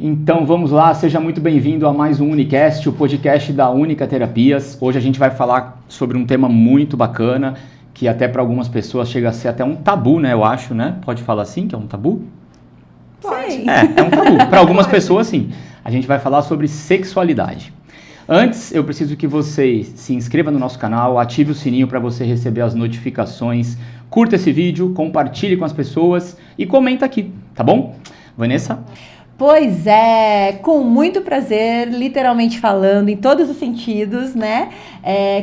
Então vamos lá, seja muito bem-vindo a mais um Unicast, o podcast da Única Terapias. Hoje a gente vai falar sobre um tema muito bacana, que até para algumas pessoas chega a ser até um tabu, né? Eu acho, né? Pode falar assim, que é um tabu? Pode. É um tabu. Para algumas pessoas, sim. A gente vai falar sobre sexualidade. Antes, eu preciso que você se inscreva no nosso canal, ative o sininho para você receber as notificações, curta esse vídeo, compartilhe com as pessoas e comenta aqui, tá bom? Vanessa? Pois é, com muito prazer, literalmente falando, em todos os sentidos, né?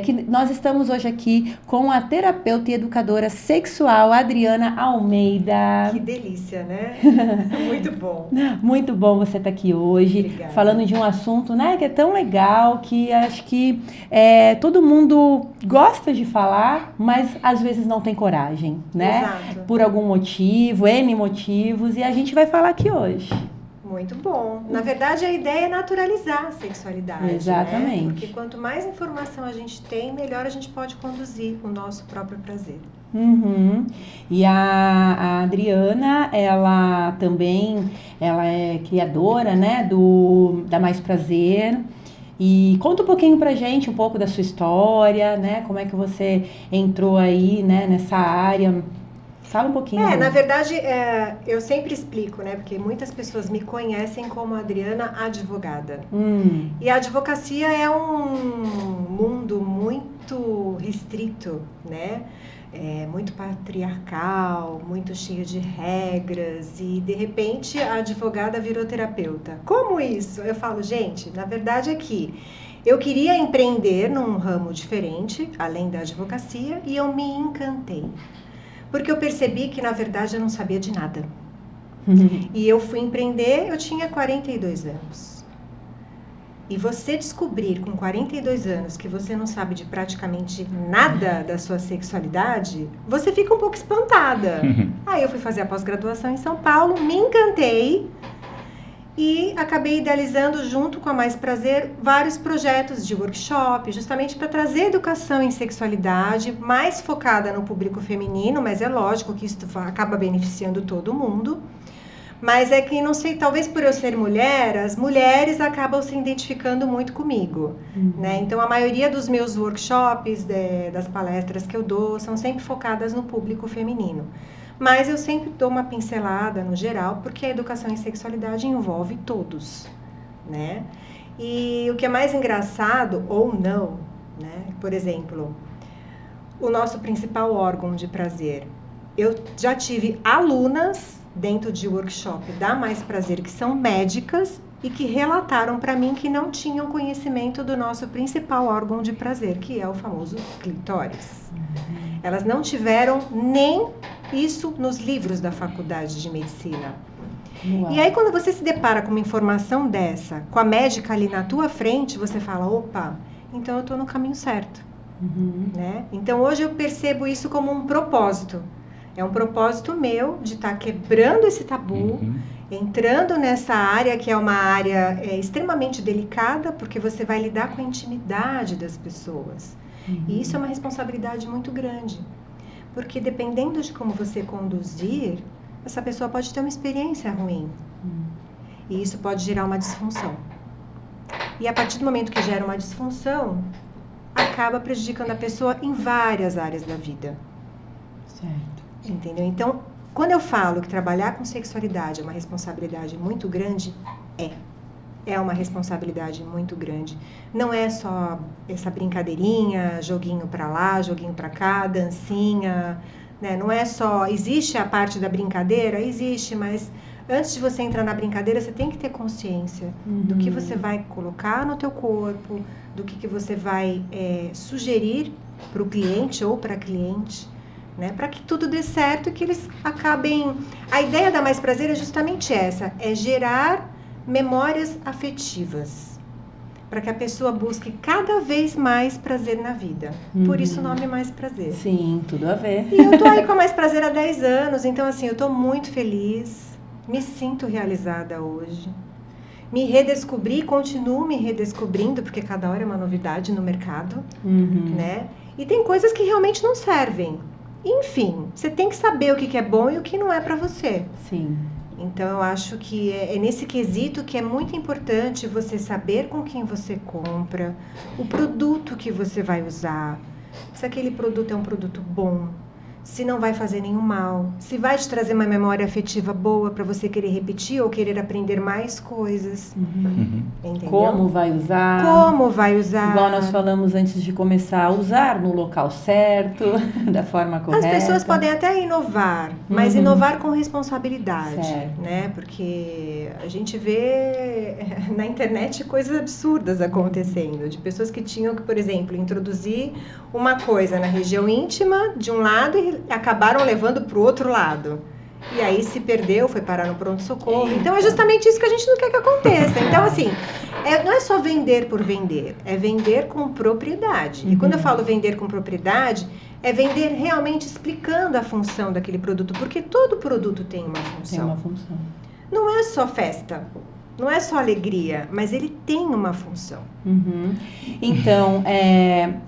Que nós estamos hoje aqui com a terapeuta e educadora sexual Adriana Almeida. Que delícia, né? Muito bom. Muito bom você estar aqui hoje, Obrigada. falando de um assunto, né, que é tão legal, que acho que todo mundo gosta de falar, mas às vezes não tem coragem, né? Exato. Por algum motivo, N motivos, e a gente vai falar aqui hoje. Muito bom. Na verdade, a ideia é naturalizar a sexualidade. Exatamente. Né? Porque quanto mais informação a gente tem, melhor a gente pode conduzir o nosso próprio prazer. Uhum. E a Adriana, ela é criadora, né, da Mais Prazer. E conta um pouquinho pra gente, um pouco da sua história, né, como é que você entrou aí, né, nessa área. Fala um pouquinho. Na verdade, eu sempre explico, né? Porque muitas pessoas me conhecem como Adriana advogada. E a advocacia é um mundo muito restrito, né? Muito patriarcal, muito cheio de regras. E, de repente, a advogada virou terapeuta. Como isso? Eu falo, gente, na verdade é que eu queria empreender num ramo diferente, além da advocacia, e eu me encantei. Porque eu percebi que, na verdade, eu não sabia de nada. E eu fui empreender, eu tinha 42 anos. E você descobrir com 42 anos que você não sabe de praticamente nada da sua sexualidade, você fica um pouco espantada. Aí eu fui fazer a pós-graduação em São Paulo, me encantei e acabei idealizando junto com a Mais Prazer vários projetos de workshop, justamente para trazer educação em sexualidade, mais focada no público feminino, mas é lógico que isso acaba beneficiando todo mundo. Mas é que, não sei, talvez por eu ser mulher, as mulheres acabam se identificando muito comigo, né? Então, a maioria dos meus workshops, das palestras que eu dou, são sempre focadas no público feminino. Mas eu sempre dou uma pincelada no geral, porque a educação em sexualidade envolve todos, né? E o que é mais engraçado, ou não, né? Por exemplo, o nosso principal órgão de prazer. Eu já tive alunas dentro de workshop da Mais Prazer, que são médicas e que relataram para mim que não tinham conhecimento do nosso principal órgão de prazer, que é o famoso clitóris. Elas não tiveram nem isso nos livros da faculdade de medicina. Uau. E aí, quando você se depara com uma informação dessa, com a médica ali na tua frente, você fala, opa, então eu estou no caminho certo. Né? Então, hoje eu percebo isso como um propósito. É um propósito meu de estar quebrando esse tabu, entrando nessa área que é uma área extremamente delicada, porque você vai lidar com a intimidade das pessoas. E isso é uma responsabilidade muito grande. Porque dependendo de como você conduzir, essa pessoa pode ter uma experiência ruim. E isso pode gerar uma disfunção. E a partir do momento que gera uma disfunção, acaba prejudicando a pessoa em várias áreas da vida. Certo. Entendeu? Então, quando eu falo que trabalhar com sexualidade é uma responsabilidade muito grande, é uma responsabilidade muito grande. Não é só essa brincadeirinha, joguinho pra lá, joguinho pra cá, dancinha, né? Não é só... Existe a parte da brincadeira? Existe, mas antes de você entrar na brincadeira, você tem que ter consciência do que você vai colocar no teu corpo, do que você vai sugerir pro cliente ou pra cliente, né? Para que tudo dê certo e que eles acabem... A ideia da Mais Prazer é justamente essa, é gerar memórias afetivas, para que a pessoa busque cada vez mais prazer na vida. Por isso o nome Mais Prazer. Sim, tudo a ver. E eu tô aí com a Mais Prazer há 10 anos, então assim, eu tô muito feliz, me sinto realizada hoje. Me redescobri, continuo me redescobrindo, porque cada hora é uma novidade no mercado, né? E tem coisas que realmente não servem. Enfim, você tem que saber o que é bom e o que não é para você. Sim. Então, eu acho que é nesse quesito que é muito importante você saber com quem você compra, o produto que você vai usar, se aquele produto é um produto bom, se não vai fazer nenhum mal, se vai te trazer uma memória afetiva boa para você querer repetir ou querer aprender mais coisas. Entendeu? Como vai usar? Como vai usar? Igual nós falamos antes de começar a usar no local certo, da forma correta. As pessoas podem até inovar, mas inovar com responsabilidade, né? Porque a gente vê na internet coisas absurdas acontecendo, de pessoas que tinham que, por exemplo, introduzir uma coisa na região íntima de um lado e acabaram levando para o outro lado. E aí se perdeu, foi parar no pronto-socorro. Então é justamente isso que a gente não quer que aconteça. Então, assim, não é só vender por vender, é vender com propriedade. E quando eu falo vender com propriedade, é vender realmente explicando a função daquele produto, porque todo produto tem uma função. Tem uma função. Não é só festa, não é só alegria, mas ele tem uma função. Então,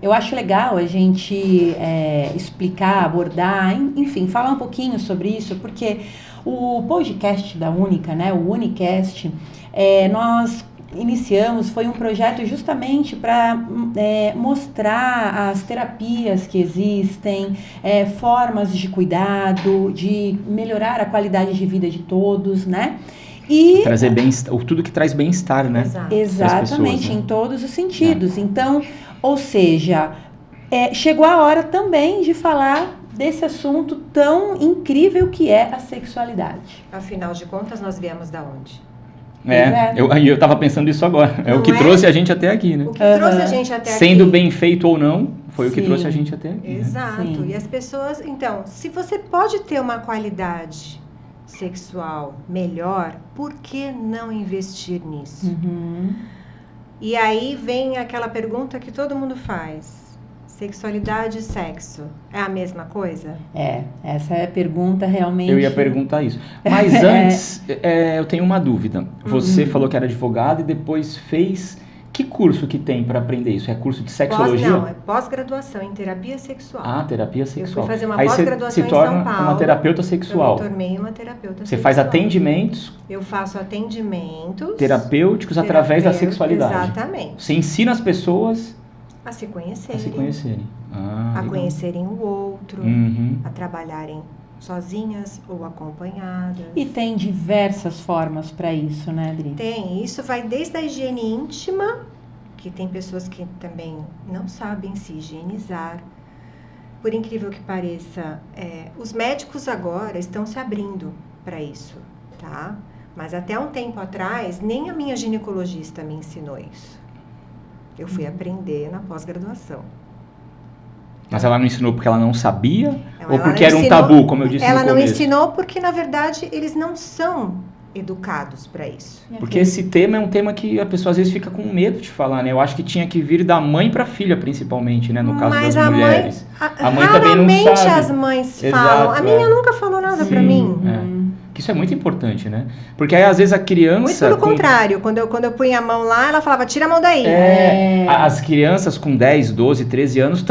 eu acho legal a gente explicar, abordar, enfim, falar um pouquinho sobre isso, porque o podcast da Única, né, o Unicast, nós iniciamos, foi um projeto justamente para mostrar as terapias que existem, formas de cuidado, de melhorar a qualidade de vida de todos, né? E trazer bem-estar, tudo que traz bem-estar, né? Exatamente, pessoas, né? em todos os sentidos. Então, ou seja, chegou a hora também de falar desse assunto tão incrível que é a sexualidade. Afinal de contas, nós viemos da onde? Eu tava pensando isso agora. É o que trouxe a gente até aqui, né? O que trouxe a gente até aqui. Sendo bem feito ou não, foi o que trouxe a gente até aqui. Exato. Né? E as pessoas... Então, se você pode ter uma qualidade sexual melhor, por que não investir nisso? E aí vem aquela pergunta que todo mundo faz: sexualidade e sexo é a mesma coisa? Essa é a pergunta realmente. Eu ia perguntar isso. Mas antes, eu tenho uma dúvida. Você falou que era advogada e depois fez... Que curso que tem para aprender isso? É curso de sexologia? Não, é pós-graduação em terapia sexual. Ah, terapia sexual. Eu fui fazer uma Aí pós-graduação você se torna em São Paulo. uma terapeuta sexual. Eu me tornei uma terapeuta sexual. Você faz atendimentos... Eu faço atendimentos... terapêuticos através da sexualidade. Exatamente. Você ensina as pessoas... a se conhecerem. A se conhecerem. A conhecerem o outro. A trabalharem sozinhas ou acompanhadas. E tem diversas formas para isso, né, Adri? Tem. Isso vai desde a higiene íntima, que tem pessoas que também não sabem se higienizar. Por incrível que pareça, os médicos agora estão se abrindo para isso, tá? Mas até um tempo atrás, nem a minha ginecologista me ensinou isso. Eu fui aprender na pós-graduação. Mas ela não ensinou porque ela não sabia? Não, ou porque era um tabu, como eu disse no começo? Ela não ensinou porque, na verdade, eles não são educados para isso. Porque esse tema é um tema que a pessoa às vezes fica com medo de falar, né? Eu acho que tinha que vir da mãe para a filha, principalmente, né? No caso das mulheres. A mãe também não sabe. Raramente as mães falam. A minha nunca falou nada para mim. Que isso é muito importante, né? Porque aí às vezes a criança... Muito pelo contrário, quando eu punha a mão lá, ela falava, tira a mão daí. As crianças com 10, 12, 13 anos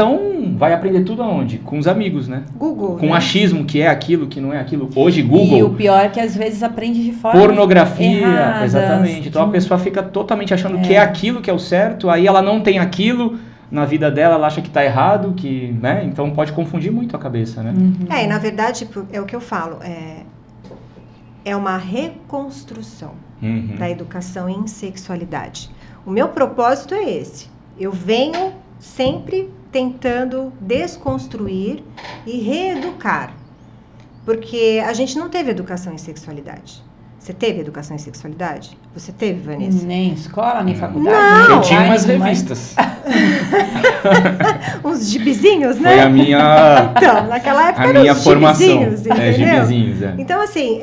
vai aprender tudo aonde? Com os amigos, né? Google. Com achismo, que é aquilo, que não é aquilo. Hoje, Google... E o pior é que às vezes aprende de forma pornografia, erradas, exatamente. Então a pessoa fica totalmente achando que é aquilo que é o certo, aí ela não tem aquilo... Na vida dela, ela acha que está errado, né? Então pode confundir muito a cabeça, né? E na verdade, é o que eu falo, é uma reconstrução da educação em sexualidade. O meu propósito é esse. Eu venho sempre tentando desconstruir e reeducar. Porque a gente não teve educação em sexualidade. Você teve educação em sexualidade? Você teve, Vanessa? Nem escola, nem faculdade. Não. Eu tinha umas revistas. Uns gibizinhos, né? Foi a minha... Então, naquela época a minha formação. Entendeu? Gibizinhos, Então, assim,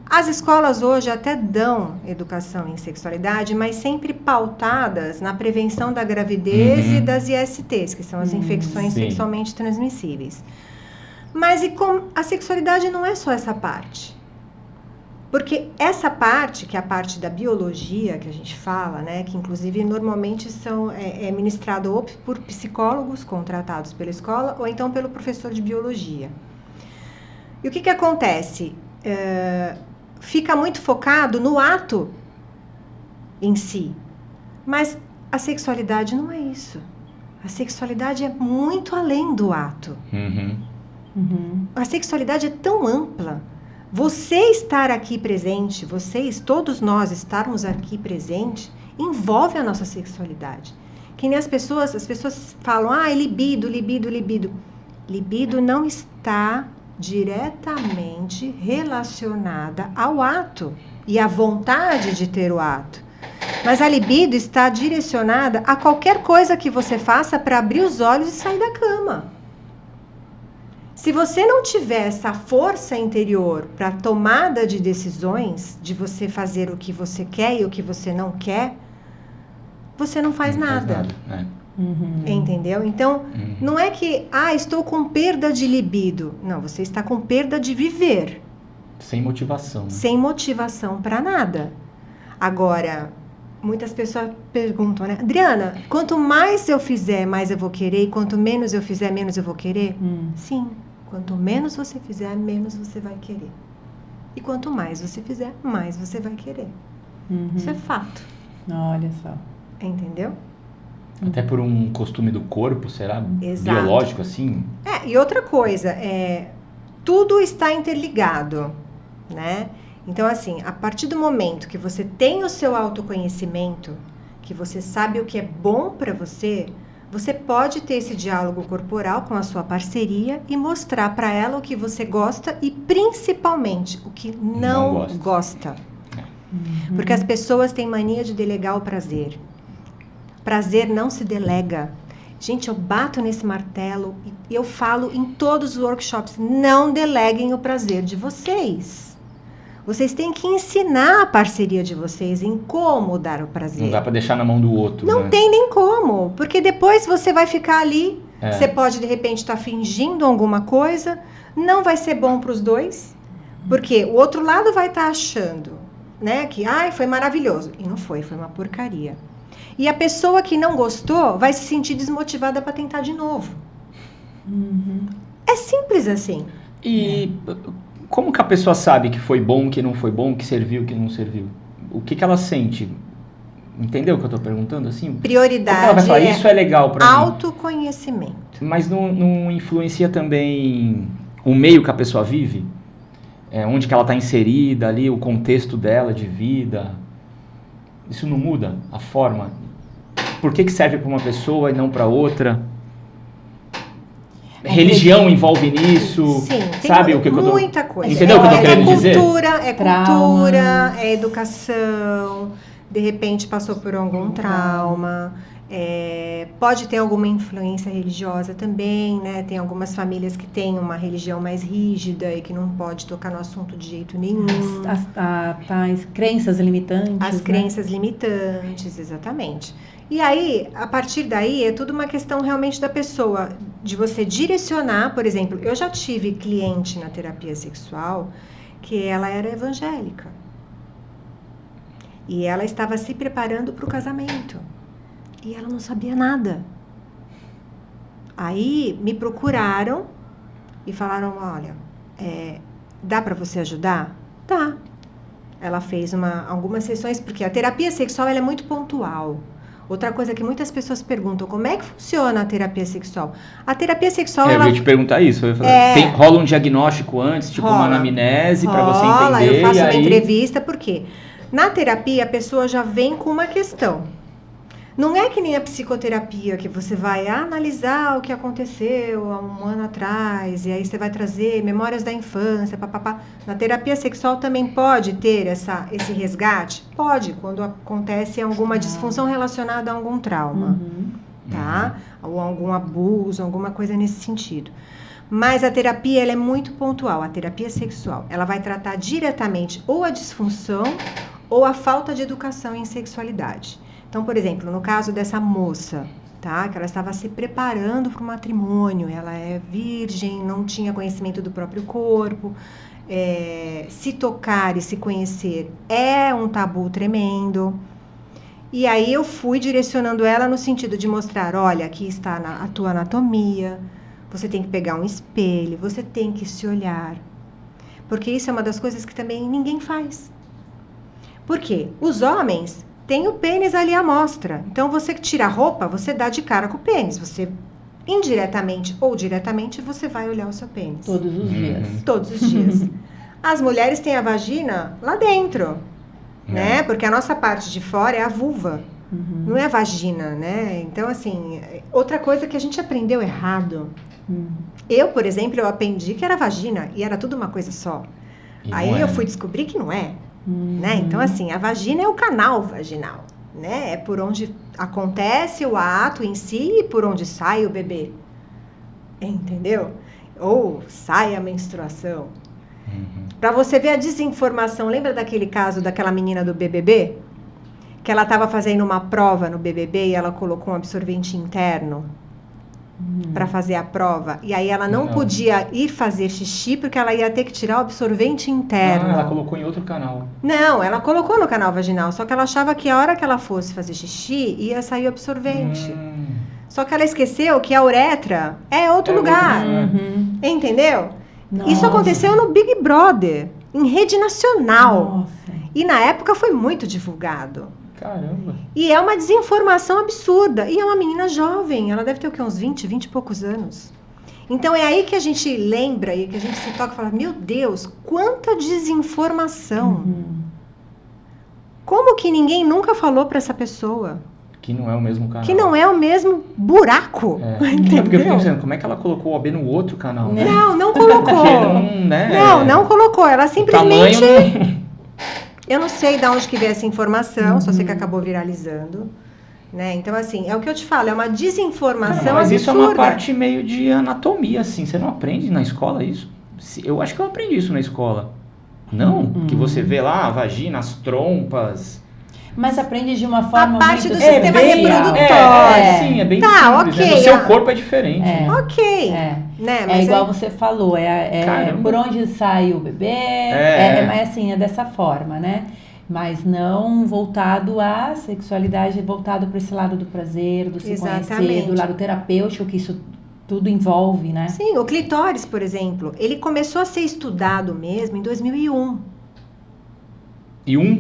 as escolas hoje até dão educação em sexualidade, mas sempre pautadas na prevenção da gravidez e das ISTs, que são as infecções sexualmente transmissíveis. Mas a sexualidade não é só essa parte. Porque essa parte, que é a parte da biologia que a gente fala, né, que inclusive normalmente é ministrado ou por psicólogos contratados pela escola ou então pelo professor de biologia. E o que acontece? fica muito focado no ato em si. Mas a sexualidade não é isso. A sexualidade é muito além do ato. A sexualidade é tão ampla. Você estar aqui presente, todos nós estarmos aqui presente, envolve a nossa sexualidade. Que nem as pessoas falam, é libido, libido, libido. Libido não está diretamente relacionada ao ato e à vontade de ter o ato. Mas a libido está direcionada a qualquer coisa que você faça para abrir os olhos e sair da cama. Se você não tiver essa força interior para tomada de decisões, de você fazer o que você quer e o que você não quer, você não faz nada. Entendeu? Então, não é que, estou com perda de libido. Não, você está com perda de viver. Sem motivação. Né? Sem motivação para nada. Agora, muitas pessoas perguntam, né? Adriana, quanto mais eu fizer, mais eu vou querer. E quanto menos eu fizer, menos eu vou querer? Sim. Quanto menos você fizer, menos você vai querer. E quanto mais você fizer, mais você vai querer. Isso é fato. Olha só. Entendeu? Até por um costume do corpo, será? Exato. Biológico, assim? E outra coisa, tudo está interligado, né? Então, assim, a partir do momento que você tem o seu autoconhecimento, que você sabe o que é bom para você, você pode ter esse diálogo corporal com a sua parceria e mostrar para ela o que você gosta e, principalmente, o que não gosta. Porque as pessoas têm mania de delegar o prazer. Prazer não se delega. Gente, eu bato nesse martelo e eu falo em todos os workshops, não deleguem o prazer de vocês. Vocês têm que ensinar a parceria de vocês em como dar o prazer. Não dá pra deixar na mão do outro, Não tem nem como, porque depois você vai ficar ali, você pode de repente estar fingindo alguma coisa, não vai ser bom pros dois, porque o outro lado vai estar achando, né, que foi maravilhoso. E não foi uma porcaria. E a pessoa que não gostou vai se sentir desmotivada para tentar de novo. É simples assim. E como que a pessoa sabe que foi bom, que não foi bom, que serviu, que não serviu? O que ela sente? Entendeu o que eu estou perguntando? Assim? Prioridade ela vai falar, isso é legal para mim. Autoconhecimento. Mas não influencia também o meio que a pessoa vive? Onde que ela está inserida ali, o contexto dela de vida? Isso não muda a forma? Por que serve para uma pessoa e não para outra? Religião envolve nisso? Sim, sabe o que eu tô... muita coisa. Entendeu o que eu tô querendo dizer? É cultura, é educação, de repente passou por algum trauma, pode ter alguma influência religiosa também, né? Tem algumas famílias que têm uma religião mais rígida e que não pode tocar no assunto de jeito nenhum. As crenças limitantes. As crenças limitantes, exatamente. E aí, a partir daí, é tudo uma questão realmente da pessoa, de você direcionar. Por exemplo, eu já tive cliente na terapia sexual que ela era evangélica. E ela estava se preparando para o casamento. E ela não sabia nada. Aí me procuraram e falaram, olha, dá para você ajudar? Dá. Ela fez algumas sessões, porque a terapia sexual ela é muito pontual. Outra coisa que muitas pessoas perguntam, como é que funciona a terapia sexual? A terapia sexual... eu ia te perguntar isso. Eu ia falar, rola um diagnóstico antes, tipo uma anamnese, para você entender? Eu faço uma entrevista, por quê? Na terapia, a pessoa já vem com uma questão. Não é que nem a psicoterapia, que você vai analisar o que aconteceu há um ano atrás, e aí você vai trazer memórias da infância, papapá. Na terapia sexual também pode ter esse resgate? Pode, quando acontece alguma disfunção relacionada a algum trauma, tá? Ou algum abuso, alguma coisa nesse sentido. Mas a terapia, ela é muito pontual, a terapia sexual. Ela vai tratar diretamente ou a disfunção ou a falta de educação em sexualidade. Então, por exemplo, no caso dessa moça, tá? Que ela estava se preparando para o matrimônio, ela é virgem, não tinha conhecimento do próprio corpo, se tocar e se conhecer é um tabu tremendo. E aí eu fui direcionando ela no sentido de mostrar, olha, aqui está a tua anatomia, você tem que pegar um espelho, você tem que se olhar. Porque isso é uma das coisas que também ninguém faz. Por quê? Os homens têm o pênis ali à mostra. Então, você que tira a roupa, você dá de cara com o pênis. Você, indiretamente ou diretamente, você vai olhar o seu pênis. Todos os dias. Todos os dias. As mulheres têm a vagina lá dentro, né? Porque a nossa parte de fora é a vulva. Não é a vagina, né? Então, assim, outra coisa que a gente aprendeu errado. Eu, por exemplo, eu aprendi que era vagina e era tudo uma coisa só. Aí eu fui descobrir que não é, né? Então, assim, a vagina é o canal vaginal, né? É por onde acontece o ato em si e por onde sai o bebê. Entendeu? Ou sai a menstruação. Pra você ver a desinformação, lembra daquele caso daquela menina do BBB? Que ela estava fazendo uma prova no BBB e ela colocou um absorvente interno para fazer a prova. E aí ela não podia ir fazer xixi porque ela ia ter que tirar o absorvente interno. Ela colocou em outro canal. Não, ela colocou no canal vaginal, só que ela achava que a hora que ela fosse fazer xixi ia sair o absorvente. Só que ela esqueceu que a uretra é outro lugar. Entendeu? Nossa. Isso aconteceu no Big Brother, em rede nacional. Nossa. E na época foi muito divulgado. Caramba. E é uma desinformação absurda. E é uma menina jovem, ela deve ter o quê? Uns 20 e poucos anos. Então é aí que a gente lembra e que a gente se toca e fala, meu Deus, quanta desinformação. Como que ninguém nunca falou para essa pessoa? Que não é o mesmo canal. Que não é o mesmo buraco. É porque eu fiquei pensando, como é que ela colocou o OB no outro canal? Né? Não colocou. Não colocou. Ela simplesmente... Eu não sei de onde que veio essa informação, só sei que acabou viralizando. Né? Então, assim, é o que eu te falo, é uma desinformação mas absurda. isso é uma parte meio de anatomia, assim. Você não aprende na escola isso? Eu acho que eu aprendi isso na escola. Não? Que você vê lá a vagina, as trompas... Mas aprende de uma forma a parte muito... do sistema reprodutor. Sim, é bem tá, simples. ok. No seu corpo é diferente. Ok. Né? Mas é igual você falou, por onde sai o bebê, mas assim, é dessa forma, né? Mas não voltado à sexualidade, voltado para esse lado do prazer, do se conhecer, do lado terapêutico, que isso tudo envolve, né? Sim, o clitóris, por exemplo, ele começou a ser estudado mesmo em 2001.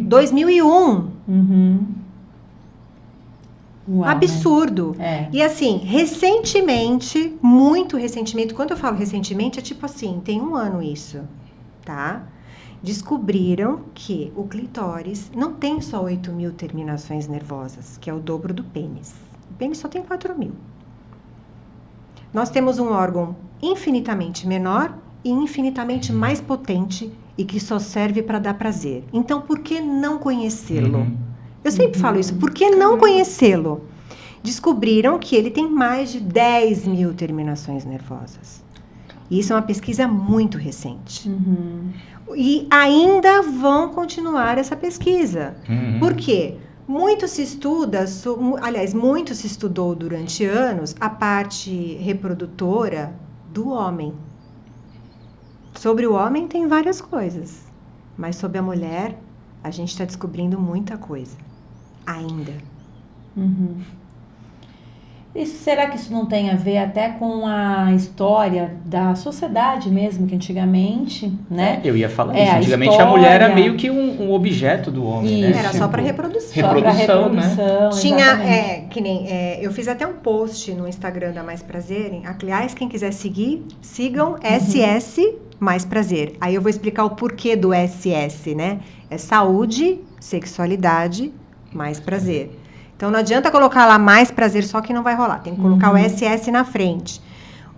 2001. Uau, absurdo. Né? E assim, recentemente, muito recentemente, quando eu falo recentemente, é tipo assim, tem 1 ano isso, tá? Descobriram que o clitóris não tem só 8.000 terminações nervosas, que é o dobro do pênis. O pênis só tem 4.000. Nós temos um órgão infinitamente menor e infinitamente mais potente e que só serve para dar prazer. Então, por que não conhecê-lo? Eu sempre falo isso, por que não conhecê-lo? Descobriram que ele tem mais de 10.000 terminações nervosas. E isso é uma pesquisa muito recente. E ainda vão continuar essa pesquisa. Por quê? Muito se estuda, muito se estudou durante anos a parte reprodutora do homem. Sobre o homem tem várias coisas, mas sobre a mulher a gente está descobrindo muita coisa, ainda. Será que isso não tem a ver até com a história da sociedade mesmo, que antigamente, né? Eu ia falar isso, antigamente a mulher era meio que um objeto do homem, né? Era só para reprodução. Só para reprodução, né? Tinha, eu fiz até um post no Instagram da Mais Prazer, aliás, quem quiser seguir, sigam SS Mais Prazer. Aí eu vou explicar o porquê do SS, né? É saúde, sexualidade, mais prazer. Então não adianta colocar lá mais prazer, só que não vai rolar. Tem que colocar o SS na frente.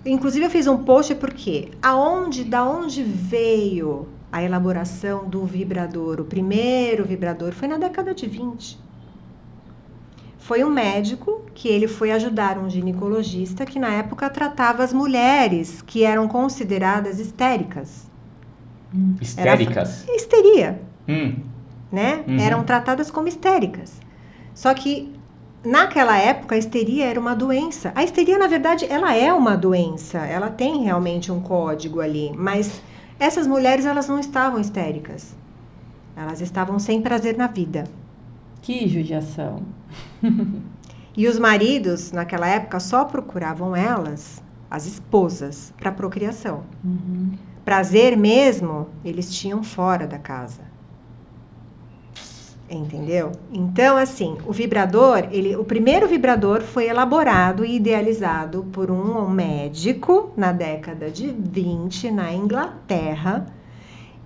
Inclusive eu fiz um post porque da onde veio a elaboração do vibrador? O primeiro vibrador foi na década de 20. Foi um médico que ele foi ajudar um ginecologista que na época tratava as mulheres que eram consideradas histéricas. Histéricas? Histeria. Né? Eram tratadas como histéricas. Só que, naquela época, a histeria era uma doença. A histeria, na verdade, ela é uma doença. Ela tem realmente um código ali. Mas essas mulheres, elas não estavam histéricas. Elas estavam sem prazer na vida. Que judiação. E os maridos, naquela época, só procuravam elas as esposas, para procriação. Prazer mesmo, eles tinham fora da casa. Entendeu? Então, assim, o vibrador, o primeiro vibrador foi elaborado e idealizado por um médico na década de 20 na Inglaterra,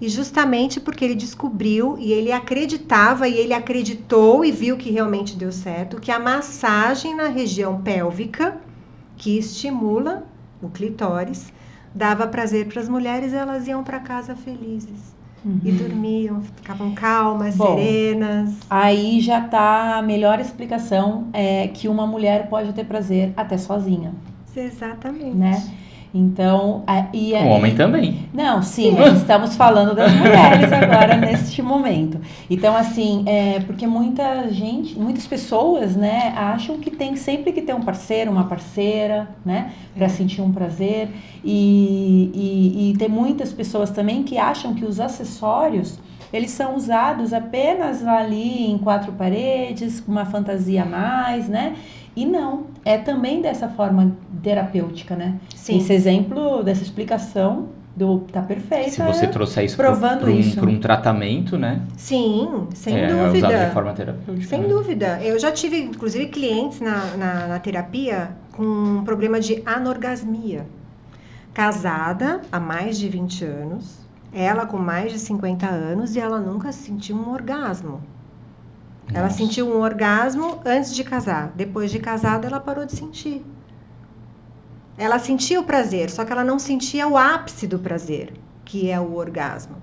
e justamente porque ele descobriu e ele acreditava e ele acreditou e viu que realmente deu certo, que a massagem na região pélvica, que estimula o clitóris, dava prazer para as mulheres e elas iam para casa felizes. E dormiam, ficavam calmas, serenas. Aí já tá a melhor explicação, que uma mulher pode ter prazer até sozinha. Exatamente. Né? Então, o homem também. Não, sim, mas estamos falando das mulheres agora neste momento. Então, assim, porque muitas pessoas, né, acham que tem sempre que ter um parceiro, uma parceira, né, para sentir um prazer. E tem muitas pessoas também que acham que os acessórios, eles são usados apenas ali em 4 paredes, com uma fantasia a mais, né? E não, é também dessa forma terapêutica, né? Sim. Esse exemplo dessa explicação tá perfeito. Se você trouxer isso para um tratamento, né? Sim, sem dúvida. É usado de forma terapêutica. Sem dúvida. Eu já tive, inclusive, clientes na terapia com um problema de anorgasmia. Casada há mais de 20 anos, ela com mais de 50 anos e ela nunca sentiu um orgasmo. Nossa. Ela sentiu um orgasmo antes de casar. Depois de casada, ela parou de sentir. Ela sentia o prazer, só que ela não sentia o ápice do prazer, que é o orgasmo.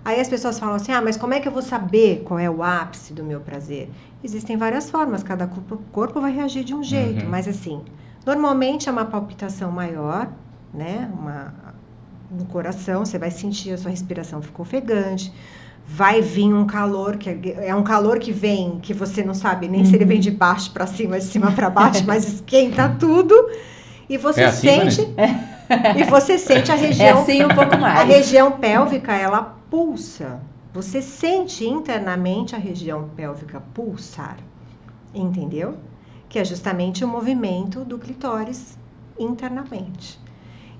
Aí as pessoas falam assim, mas como é que eu vou saber qual é o ápice do meu prazer? Existem várias formas, cada corpo vai reagir de um jeito, mas assim, normalmente é uma palpitação maior, né? No coração, você vai sentir a sua respiração ficou ofegante. Vai vir um calor, que é um calor que vem, que você não sabe nem se ele vem de baixo para cima, de cima para baixo, mas esquenta tudo. E você sente... E você sente a região... assim um pouco mais. A região pélvica, ela pulsa. Você sente internamente a região pélvica pulsar. Entendeu? Que é justamente o movimento do clitóris internamente.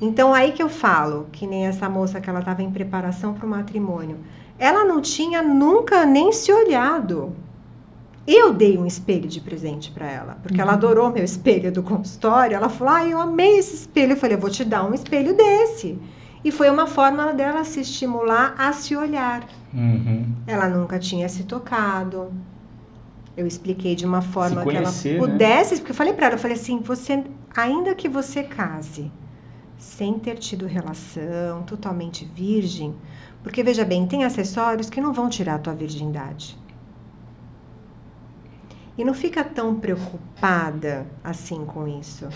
Então, aí que eu falo, que nem essa moça que ela estava em preparação para o matrimônio. Ela não tinha nunca nem se olhado. Eu dei um espelho de presente para ela, porque ela adorou meu espelho do consultório. Ela falou, eu amei esse espelho. Eu falei, eu vou te dar um espelho desse. E foi uma forma dela se estimular a se olhar. Ela nunca tinha se tocado. Eu expliquei de uma forma que ela pudesse, né? Porque eu falei para ela, eu falei assim, ainda que você case sem ter tido relação, totalmente virgem, porque, veja bem, tem acessórios que não vão tirar a tua virgindade. E não fica tão preocupada assim com isso.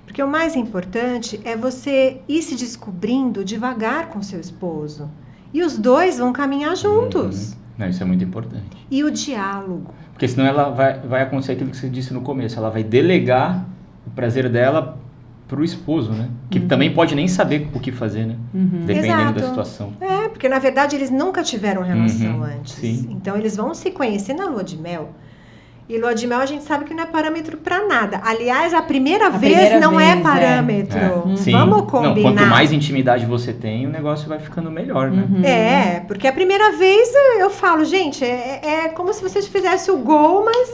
Porque o mais importante é você ir se descobrindo devagar com seu esposo. E os dois vão caminhar juntos. Não, isso é muito importante. E o diálogo. Porque senão ela vai acontecer aquilo que você disse no começo. Ela vai delegar o prazer dela pro esposo, né? Que também pode nem saber o que fazer, né? Dependendo da situação. Porque na verdade eles nunca tiveram relação antes. Sim. Então eles vão se conhecer na lua de mel. E lua de mel a gente sabe que não é parâmetro para nada. Aliás, a primeira vez não é parâmetro. Vamos combinar. Não, quanto mais intimidade você tem, o negócio vai ficando melhor, né? Porque a primeira vez eu falo, gente, é como se você fizesse o gol, mas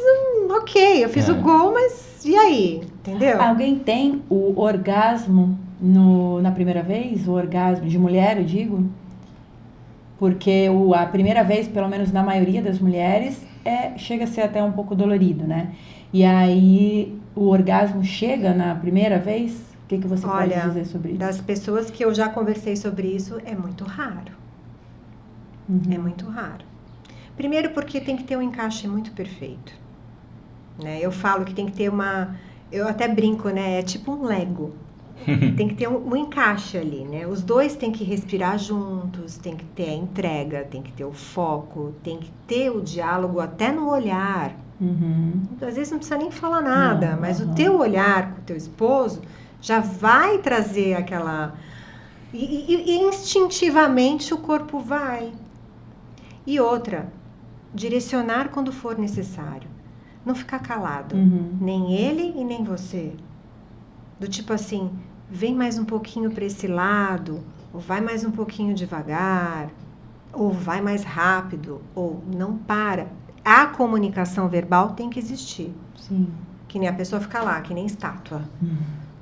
ok, eu fiz o gol, mas e aí? Entendeu? Alguém tem o orgasmo na primeira vez? O orgasmo de mulher, eu digo? Porque a primeira vez, pelo menos na maioria das mulheres, chega a ser até um pouco dolorido, né? E aí, o orgasmo chega na primeira vez? O que você pode dizer sobre isso? Das pessoas que eu já conversei sobre isso, é muito raro. É muito raro. Primeiro porque tem que ter um encaixe muito perfeito. Né? Eu falo que tem que ter eu até brinco, né? É tipo um Lego. Tem que ter um encaixe ali, né? Os dois têm que respirar juntos, tem que ter a entrega, tem que ter o foco, tem que ter o diálogo até no olhar. Então, às vezes não precisa nem falar nada, mas o teu olhar com o teu esposo já vai trazer aquela... E instintivamente o corpo vai. E outra, direcionar quando for necessário. Não ficar calado. Nem ele e nem você. Do tipo assim, vem mais um pouquinho para esse lado, ou vai mais um pouquinho devagar, ou vai mais rápido, ou não para. A comunicação verbal tem que existir. Sim. Que nem a pessoa fica lá, que nem estátua,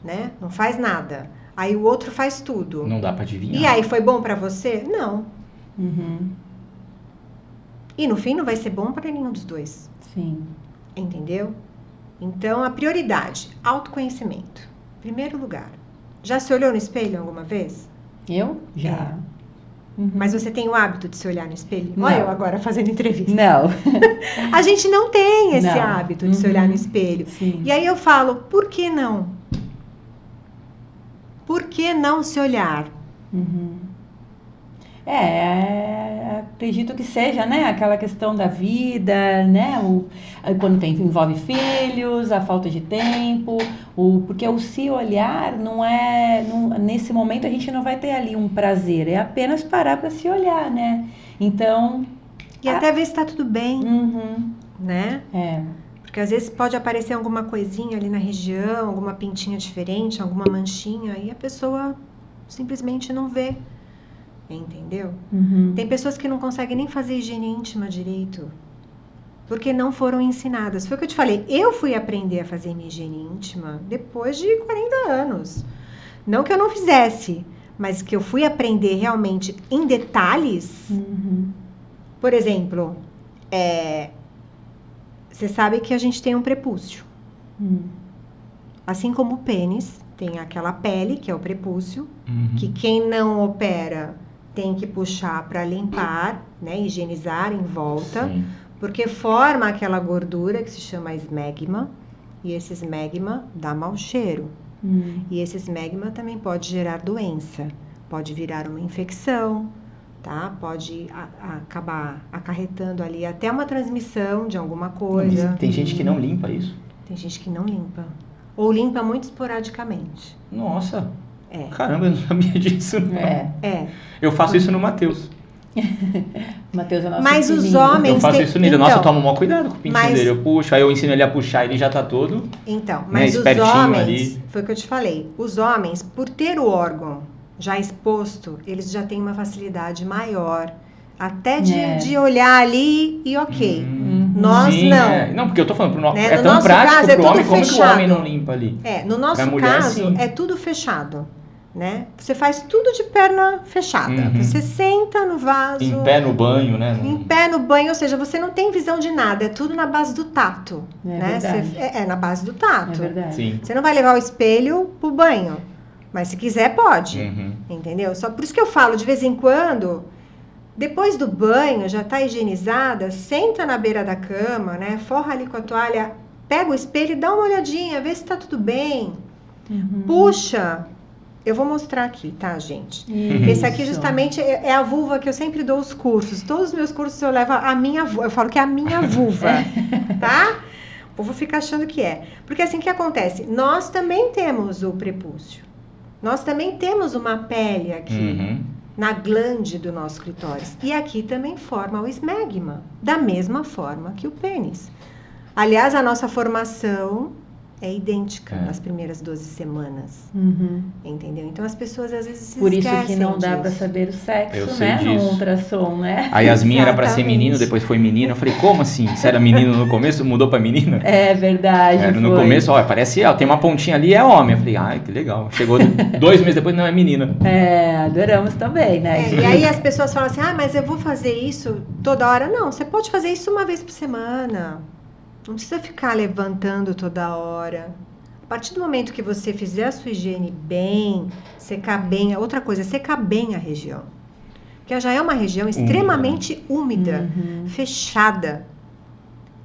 né? Não faz nada. Aí o outro faz tudo. Não dá para adivinhar. E aí, foi bom para você? Não. Uhum. E no fim não vai ser bom para nenhum dos dois. Sim. Entendeu? Então, a prioridade, autoconhecimento. Primeiro lugar. Já se olhou no espelho alguma vez? Eu? Já. Uhum. Mas você tem o hábito de se olhar no espelho? Não. Olha eu agora fazendo entrevista. Não. A gente não tem esse Não. hábito de se olhar no espelho. Sim. E aí eu falo, por que não? Por que não se olhar? Uhum. Acredito que seja, né, aquela questão da vida, né, quando envolve filhos, a falta de tempo, porque o se olhar nesse momento a gente não vai ter ali um prazer, é apenas parar para se olhar, né, então... E até ver se está tudo bem, né? É. Porque às vezes pode aparecer alguma coisinha ali na região, alguma pintinha diferente, alguma manchinha, e a pessoa simplesmente não vê. Entendeu? Tem pessoas que não conseguem nem fazer higiene íntima direito, porque não foram ensinadas. Foi o que eu te falei, eu fui aprender a fazer minha higiene íntima depois de 40 anos. Não que eu não fizesse, mas que eu fui aprender realmente em detalhes. Por exemplo, você sabe que a gente tem um prepúcio. Assim como o pênis, tem aquela pele, que é o prepúcio, que quem não opera tem que puxar para limpar, né, higienizar em volta, porque forma aquela gordura que se chama esmegma, e esse esmegma dá mau cheiro. E esse esmegma também pode gerar doença, pode virar uma infecção, tá? Pode acabar acarretando ali até uma transmissão de alguma coisa. Mas tem gente que não limpa isso? Tem gente que não limpa, ou limpa muito esporadicamente. Nossa! Caramba, eu não sabia disso, não. Eu faço isso no Matheus. Matheus é nosso Mas filhinho. os homens... Eu faço isso nele. Então, Nossa, eu tomo maior cuidado com o pintinho dele. Eu puxo, aí eu ensino ele a puxar, ele já tá todo... Então, mas os espertinho homens... ali. Foi o que eu te falei. Os homens, por ter o órgão já exposto, eles já têm uma facilidade maior. Até de olhar ali e ok. Nós Sim, não. Não, porque eu tô falando, Né? é No tão nosso prático caso, pro homem, como que o fechado. homem não limpa ali? No nosso Pra mulher, caso, sim. é tudo fechado. Né? Você faz tudo de perna fechada. Você senta no vaso. Em pé no banho, né? Em pé no banho, ou seja, você não tem visão de nada. É tudo na base do tato. Né? Verdade. É na base do tato. É verdade. Sim. Você não vai levar o espelho pro banho. Mas se quiser, pode. Entendeu? Só por isso que eu falo, de vez em quando, depois do banho, já tá higienizada, senta na beira da cama, né? Forra ali com a toalha, pega o espelho e dá uma olhadinha, vê se tá tudo bem. Puxa. Eu vou mostrar aqui, tá, gente? Esse aqui justamente é a vulva que eu sempre dou os cursos. Todos os meus cursos eu levo a minha vulva. Eu falo que é a minha vulva, tá? O povo fica achando que é. Porque assim, o que acontece? Nós também temos o prepúcio. Nós também temos uma pele aqui, na glande do nosso clitóris. E aqui também forma o esmegma, da mesma forma que o pênis. Aliás, a nossa formação é idêntica nas primeiras 12 semanas. Entendeu? Então as pessoas às vezes se Por isso esquecem que não dá disso. pra saber o sexo, Eu sei né? disso. No ultrassom, né? A Yasmin era pra ser Exatamente. menino, depois foi menina. Eu falei, como assim? Você era menino no começo, mudou pra menina? É verdade. No foi. começo, parece, tem uma pontinha ali, é homem. Eu falei, ai, que legal. Chegou 2 meses depois, não, é menina. Adoramos também, né? E aí as pessoas falam assim, mas eu vou fazer isso toda hora. Não, você pode fazer isso uma vez por semana. Não precisa ficar levantando toda hora. A partir do momento que você fizer a sua higiene bem, secar bem, outra coisa, secar bem a região. Porque já é uma região extremamente úmida, fechada.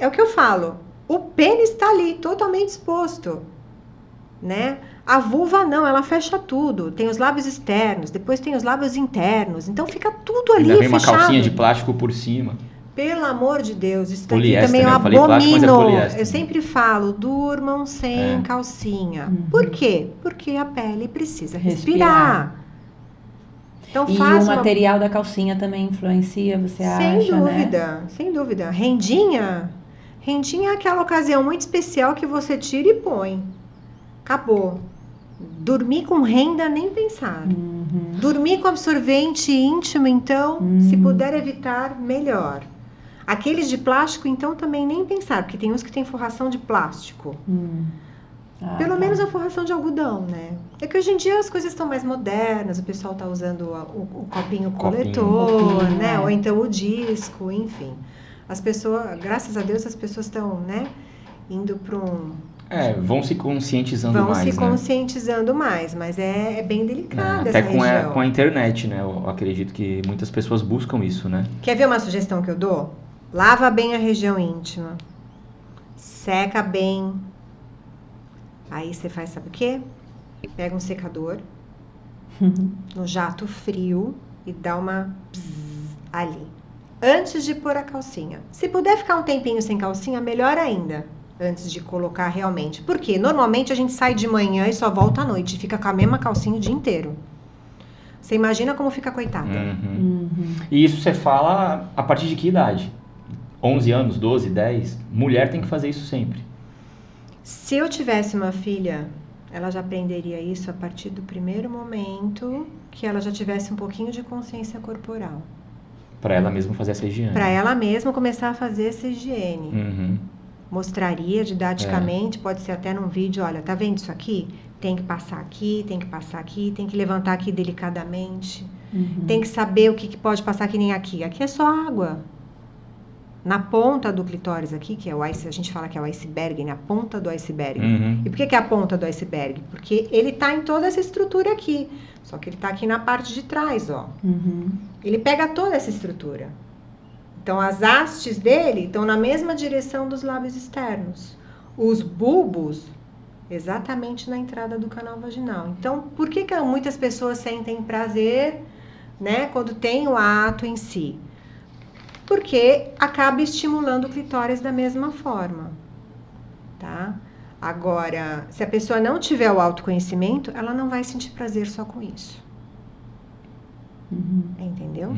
É o que eu falo, o pênis está ali, totalmente exposto, né? A vulva não, ela fecha tudo. Tem os lábios externos, depois tem os lábios internos, então fica tudo ali Ainda vem uma fechado. calcinha de plástico por cima. Pelo amor de Deus, isso daqui Poliéster, também eu né? Eu falei plástico, mas é abomino. poliéster. Eu sempre falo, durmam sem calcinha. Por quê? Porque a pele precisa respirar. Então E faz o material da calcinha também influencia, você acha, Sem dúvida, né? sem dúvida. Rendinha é aquela ocasião muito especial que você tira e põe. Acabou. Dormir com renda, nem pensar. Dormir com absorvente íntimo, então, se puder evitar, melhor. Aqueles de plástico, então, também nem pensar, porque tem uns que tem forração de plástico. Pelo menos a forração de algodão, né? É que hoje em dia as coisas estão mais modernas, o pessoal está usando o copinho coletor, né? Ou então o disco, enfim. As pessoas, graças a Deus, as pessoas estão, né? Indo para um... vão se conscientizando mais, Vão se conscientizando mais, mas é bem delicada até essa região. Com a internet, né? Eu acredito que muitas pessoas buscam isso, né? Quer ver uma sugestão que eu dou? Lava bem a região íntima. Seca bem. Aí você faz, sabe o quê? Pega um secador no jato frio e dá uma ali. Antes de pôr a calcinha. Se puder ficar um tempinho sem calcinha, melhor ainda. Antes de colocar realmente. Porque normalmente a gente sai de manhã e só volta à noite. E fica com a mesma calcinha o dia inteiro. Você imagina como fica coitada. E isso você fala a partir de que idade? 11 anos, 12, 10? Mulher tem que fazer isso sempre. Se eu tivesse uma filha, ela já aprenderia isso a partir do primeiro momento que ela já tivesse um pouquinho de consciência corporal. Para ela mesma fazer essa higiene. Para ela mesma começar a fazer essa higiene. Mostraria didaticamente, pode ser até num vídeo, olha, tá vendo isso aqui? Tem que passar aqui, tem que passar aqui, tem que levantar aqui delicadamente. Tem que saber o que pode passar que nem aqui. Aqui é só água. Na ponta do clitóris aqui, que é a gente fala que é o iceberg, na ponta do iceberg. E por que é a ponta do iceberg? Porque ele tá em toda essa estrutura aqui. Só que ele tá aqui na parte de trás, ó. Ele pega toda essa estrutura. Então, as hastes dele estão na mesma direção dos lábios externos. Os bulbos, exatamente na entrada do canal vaginal. Então, por que muitas pessoas sentem prazer, né, quando tem o ato em si? Porque acaba estimulando o clitóris da mesma forma, tá? Agora, se a pessoa não tiver o autoconhecimento, ela não vai sentir prazer só com isso. Entendeu?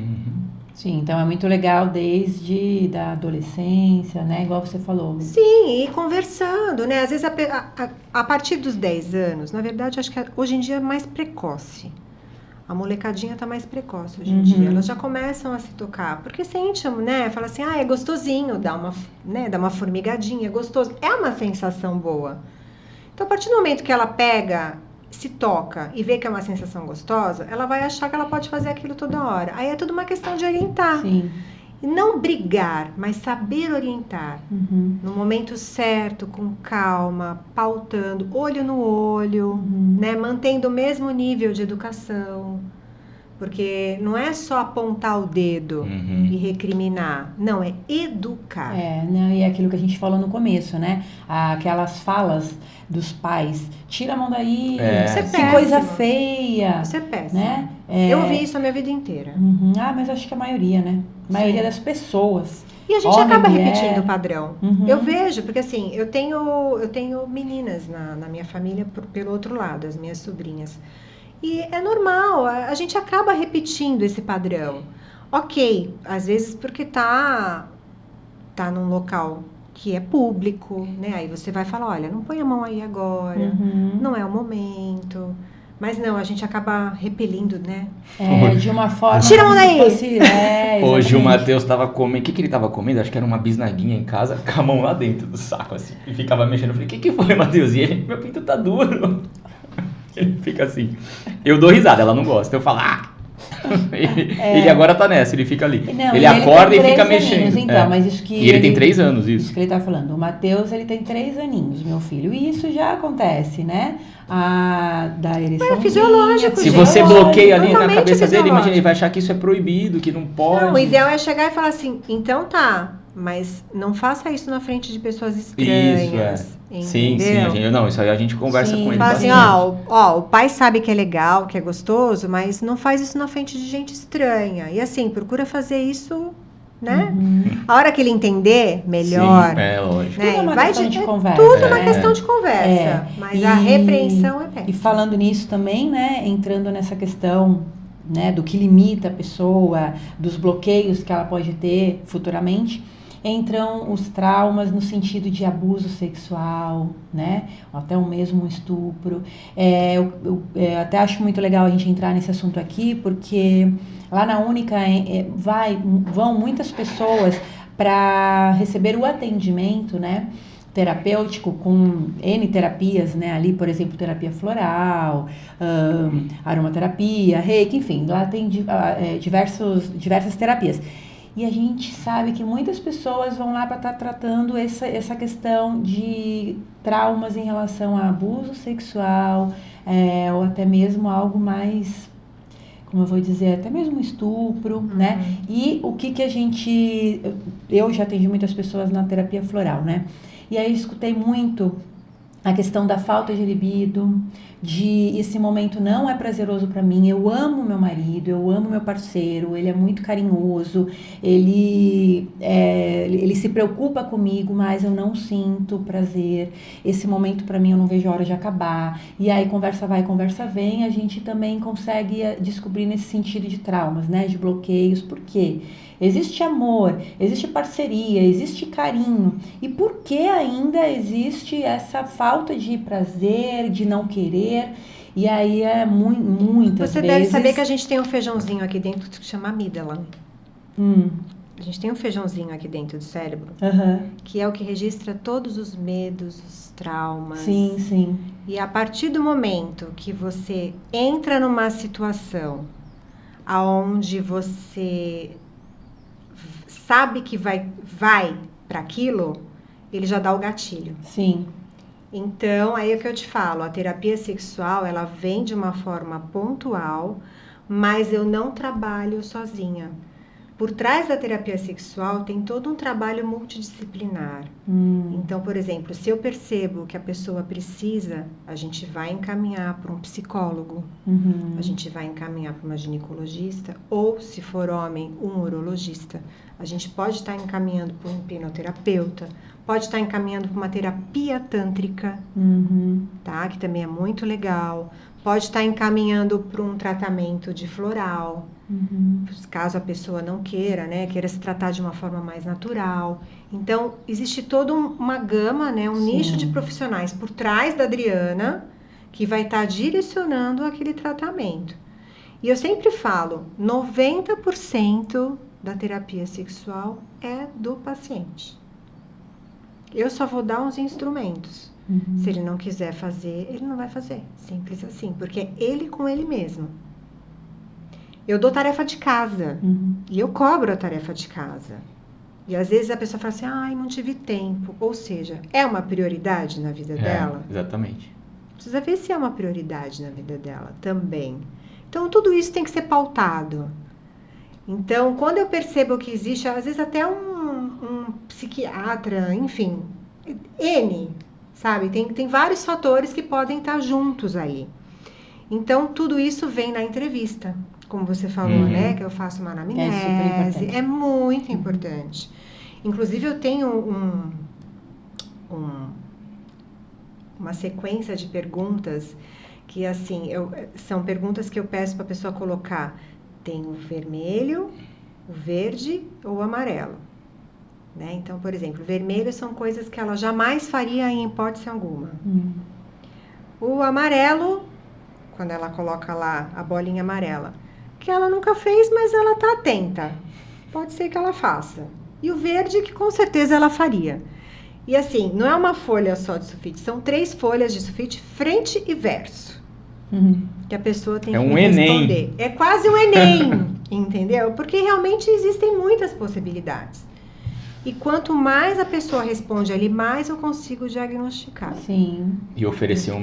Sim, então é muito legal desde da adolescência, né? Igual você falou. Sim, e conversando, né? Às vezes a partir dos 10 anos, na verdade, acho que hoje em dia é mais precoce. A molecadinha tá mais precoce hoje em dia. Elas já começam a se tocar. Porque sente, né? Fala assim, é gostosinho, dá uma formigadinha, é gostoso. É uma sensação boa. Então, a partir do momento que ela pega, se toca e vê que é uma sensação gostosa, ela vai achar que ela pode fazer aquilo toda hora. Aí é tudo uma questão de orientar. Sim. E não brigar, mas saber orientar. No momento certo, com calma, pautando, olho no olho, né? Mantendo o mesmo nível de educação. Porque não é só apontar o dedo e recriminar. Não, é educar. Né? E é aquilo que a gente falou no começo, né? Aquelas falas dos pais. Tira a mão daí, Isso é que péssimo. coisa feia. Isso é péssimo. Né? Eu ouvi isso a minha vida inteira. Mas acho que a maioria, né? A maioria das pessoas. E a gente Homem, acaba mulher. repetindo o padrão. Eu vejo, porque assim, eu tenho meninas na minha família pelo outro lado, as minhas sobrinhas. E é normal, a gente acaba repetindo esse padrão. Ok, às vezes porque tá num local que é público, né? Aí você vai falar, olha, não põe a mão aí agora, não é o momento. Mas não, a gente acaba repelindo, né? De uma forma... Tira a mão daí! Hoje o Matheus tava comendo... O que ele tava comendo? Acho que era uma bisnaguinha em casa, com a mão lá dentro do saco, assim. E ficava mexendo. Eu falei, o que foi, Matheus? E ele, meu pinto tá duro. Ele fica assim. Eu dou risada, ela não gosta. Eu falo, ele agora tá nessa, ele fica ali. Não, ele acorda e fica aninhos, mexendo. Então, mas isso que e ele tem 3 anos, isso. Isso que ele tá falando. O Matheus, ele tem 3 aninhos, meu filho. E isso já acontece, né? Da ereção. É fisiológico, Se gente. você bloqueia ali na Totalmente cabeça dele, imagina, fisiológico. ele vai achar que isso é proibido, que não pode. Não, o ideal é chegar e falar assim, então tá, mas não faça isso na frente de pessoas estranhas. Isso, Sim, entendeu? não, isso aí a gente conversa com ele. Fala assim, bastante. o pai sabe que é legal, que é gostoso, mas não faz isso na frente de gente estranha. E assim, procura fazer isso, né? A hora que ele entender melhor. Sim, lógico. Tudo é uma questão de conversa. Tudo é uma questão de conversa. Mas a repreensão é péssima. E falando nisso também, né? Entrando nessa questão, né, do que limita a pessoa, dos bloqueios que ela pode ter futuramente. entram os traumas no sentido de abuso sexual, né? Até o mesmo estupro. Eu até acho muito legal a gente entrar nesse assunto aqui, porque lá na Única vão muitas pessoas para receber o atendimento, né, terapêutico com N terapias, né, ali, por exemplo, terapia floral, aromaterapia, reiki, enfim, lá tem diversas terapias. E a gente sabe que muitas pessoas vão lá para estar tratando essa questão de traumas em relação a abuso sexual, ou até mesmo algo mais, como eu vou dizer, até mesmo estupro, né? E o que eu já atendi muitas pessoas na terapia floral, né? E aí eu escutei muito a questão da falta de libido, de esse momento não é prazeroso para mim, eu amo meu marido, eu amo meu parceiro, ele é muito carinhoso, ele se preocupa comigo, mas eu não sinto prazer, esse momento para mim eu não vejo a hora de acabar, e aí conversa vai, conversa vem, a gente também consegue descobrir nesse sentido de traumas, né, de bloqueios. Por quê? Existe amor, existe parceria, existe carinho. E por que ainda existe essa falta de prazer, de não querer? E aí muitas vezes... Você deve saber que a gente tem um feijãozinho aqui dentro que se chama amígdala. A gente tem um feijãozinho aqui dentro do cérebro, que é o que registra todos os medos, os traumas. Sim, sim. E a partir do momento que você entra numa situação aonde você sabe que vai para aquilo, ele já dá o gatilho. Sim. Então, aí é que eu te falo, a terapia sexual, ela vem de uma forma pontual, mas eu não trabalho sozinha. Por trás da terapia sexual tem todo um trabalho multidisciplinar. Então, por exemplo, se eu percebo que a pessoa precisa, a gente vai encaminhar para um psicólogo, a gente vai encaminhar para uma ginecologista, ou, se for homem, um urologista. A gente pode estar encaminhando para um hipnoterapeuta, pode estar encaminhando para uma terapia tântrica, tá? Que também é muito legal. Pode estar encaminhando para um tratamento de floral, caso a pessoa não queira, né? Queira se tratar de uma forma mais natural. Então, existe toda uma gama, né? Um nicho de profissionais por trás da Adriana que vai estar direcionando aquele tratamento. E eu sempre falo, 90% da terapia sexual é do paciente. Eu só vou dar uns instrumentos. Se ele não quiser fazer, ele não vai fazer. Simples assim, porque é ele com ele mesmo. Eu dou tarefa de casa e eu cobro a tarefa de casa. E às vezes a pessoa fala assim, ai, não tive tempo. Ou seja, é uma prioridade na vida dela? Exatamente. Precisa ver se é uma prioridade na vida dela também. Então, tudo isso tem que ser pautado. Então, quando eu percebo que existe, às vezes até um psiquiatra, enfim, sabe? Tem vários fatores que podem estar juntos aí. Então, tudo isso vem na entrevista. Como você falou, né? Que eu faço uma anamnese. É super importante. É muito importante. Inclusive, eu tenho uma sequência de perguntas que, assim, são perguntas que eu peço para a pessoa colocar. Tem o vermelho, o verde ou o amarelo. Né? Então, por exemplo, vermelho são coisas que ela jamais faria em hipótese alguma. O amarelo, quando ela coloca lá a bolinha amarela, que ela nunca fez, mas ela está atenta. Pode ser que ela faça. E o verde, que com certeza ela faria. E assim, não é uma folha só de sulfite, são 3 folhas de sulfite, frente e verso. Que a pessoa tem que responder. Enem. É quase um Enem, entendeu? Porque realmente existem muitas possibilidades. E quanto mais a pessoa responde ali, mais eu consigo diagnosticar. Sim. E oferecer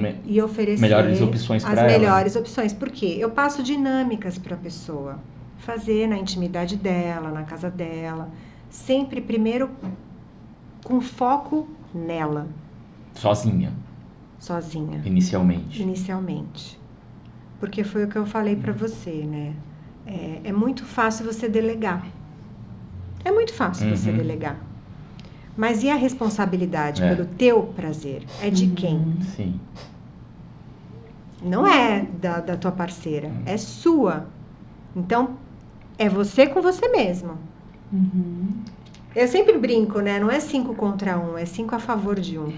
melhores opções para ela. As melhores opções. Por quê? Eu passo dinâmicas para a pessoa fazer na intimidade dela, na casa dela. Sempre, primeiro, com foco nela. Sozinha. Inicialmente. Porque foi o que eu falei para você, né? É muito fácil você delegar. É muito fácil você delegar. Mas e a responsabilidade pelo teu prazer? É de quem? Sim. Não é da tua parceira, é sua. Então, é você com você mesmo. Eu sempre brinco, né? Não é 5 contra 1, é 5 a favor de 1.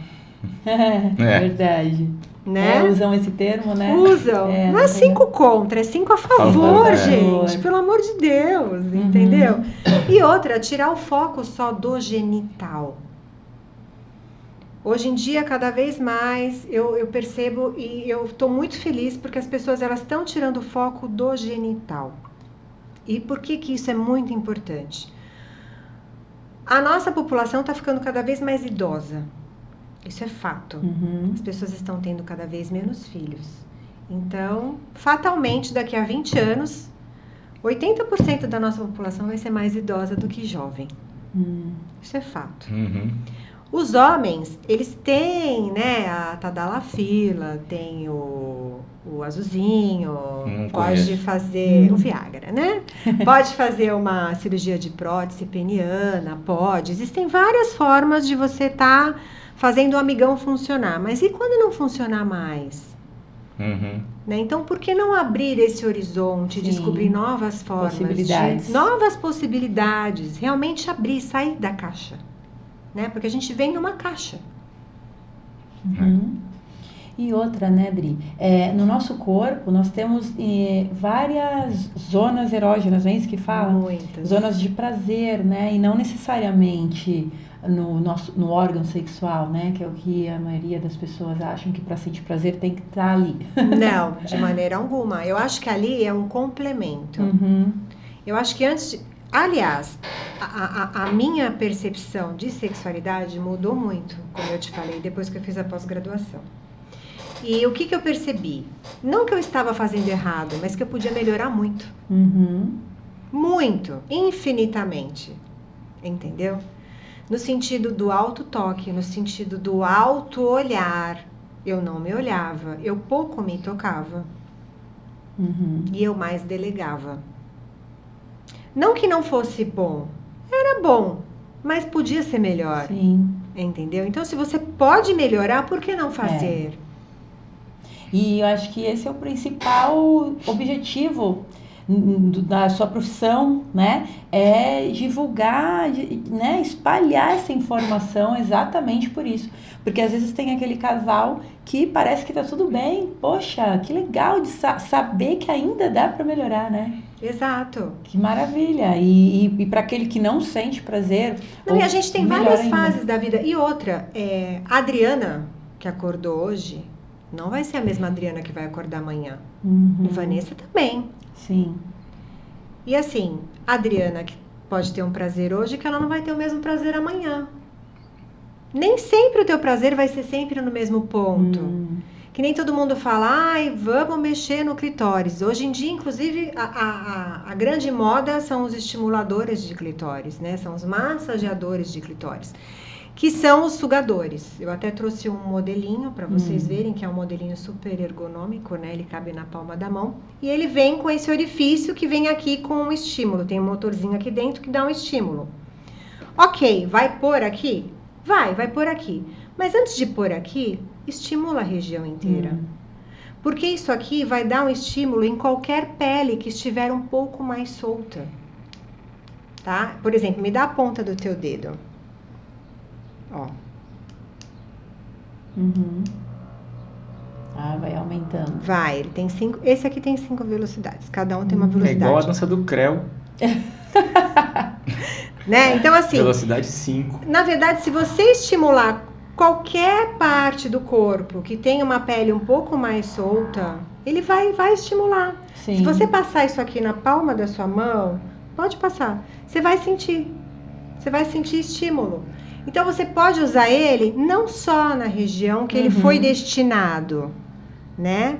Verdade. Né? Usam esse termo, né? Usam. Não é 5 contra, é 5 a favor, gente. Pelo amor de Deus, entendeu? E outra, tirar o foco só do genital. Hoje em dia, cada vez mais, eu percebo e eu estou muito feliz porque as pessoas elas estão tirando o foco do genital. E por que isso é muito importante? A nossa população está ficando cada vez mais idosa. Isso é fato. As pessoas estão tendo cada vez menos filhos. Então, fatalmente, daqui a 20 anos, 80% da nossa população vai ser mais idosa do que jovem. Isso é fato. Os homens, eles têm, né, a Tadalafila, tem o azulzinho, pode fazer o Viagra, né? Pode fazer uma cirurgia de prótese peniana, pode. Existem várias formas de você estar fazendo o amigão funcionar. Mas e quando não funcionar mais? Né? Então, por que não abrir esse horizonte, descobrir novas formas, novas possibilidades, realmente abrir, sair da caixa? Né? Porque a gente vem numa caixa. E outra, né, Bri? No nosso corpo, nós temos várias zonas erógenas, não é isso que fala? Muitas. Zonas de prazer, né? E não necessariamente no órgão sexual, né? Que é o que a maioria das pessoas acham que para sentir prazer tem que estar ali. Não, de maneira alguma. Eu acho que ali é um complemento. Eu acho que antes... Aliás, a minha percepção de sexualidade mudou muito, como eu te falei, depois que eu fiz a pós-graduação. E o que eu percebi? Não que eu estava fazendo errado, mas que eu podia melhorar muito. Muito, infinitamente. Entendeu? No sentido do auto-toque, no sentido do auto-olhar. Eu não me olhava, eu pouco me tocava. E eu mais delegava. Não que não fosse bom, era bom, mas podia ser melhor. Sim. Entendeu? Então, se você pode melhorar, por que não fazer? E eu acho que esse é o principal objetivo da sua profissão, né? É divulgar, né? Espalhar essa informação exatamente por isso. Porque às vezes tem aquele casal que parece que tá tudo bem. Poxa, que legal de saber que ainda dá para melhorar, né? Exato. Que maravilha. E para aquele que não sente prazer... Não, e a gente tem várias fases da vida. E outra, a Adriana, que acordou hoje, não vai ser a mesma Adriana que vai acordar amanhã. E Vanessa também. Sim. E assim, a Adriana que pode ter um prazer hoje, que ela não vai ter o mesmo prazer amanhã. Nem sempre o teu prazer vai ser sempre no mesmo ponto. Que nem todo mundo fala, ai, vamos mexer no clitóris. Hoje em dia, inclusive, a grande moda são os estimuladores de clitóris, né? São os massageadores de clitóris, que são os sugadores. Eu até trouxe um modelinho para vocês verem, que é um modelinho super ergonômico, né? Ele cabe na palma da mão. E ele vem com esse orifício que vem aqui com um estímulo. Tem um motorzinho aqui dentro que dá um estímulo. Ok, vai pôr aqui? Vai pôr aqui. Mas antes de pôr aqui, estimula a região inteira. Porque isso aqui vai dar um estímulo em qualquer pele que estiver um pouco mais solta. Tá? Por exemplo, me dá a ponta do teu dedo. Ó. Vai aumentando. Vai, ele tem 5. Esse aqui tem 5 velocidades. Cada um tem uma velocidade. É igual a dança do Creu. Né? Então, assim. Velocidade 5. Na verdade, se você estimular qualquer parte do corpo que tem uma pele um pouco mais solta, ele vai estimular. Sim. Se você passar isso aqui na palma da sua mão, pode passar. Você vai sentir. Você vai sentir estímulo. Então, você pode usar ele não só na região que ele foi destinado, né?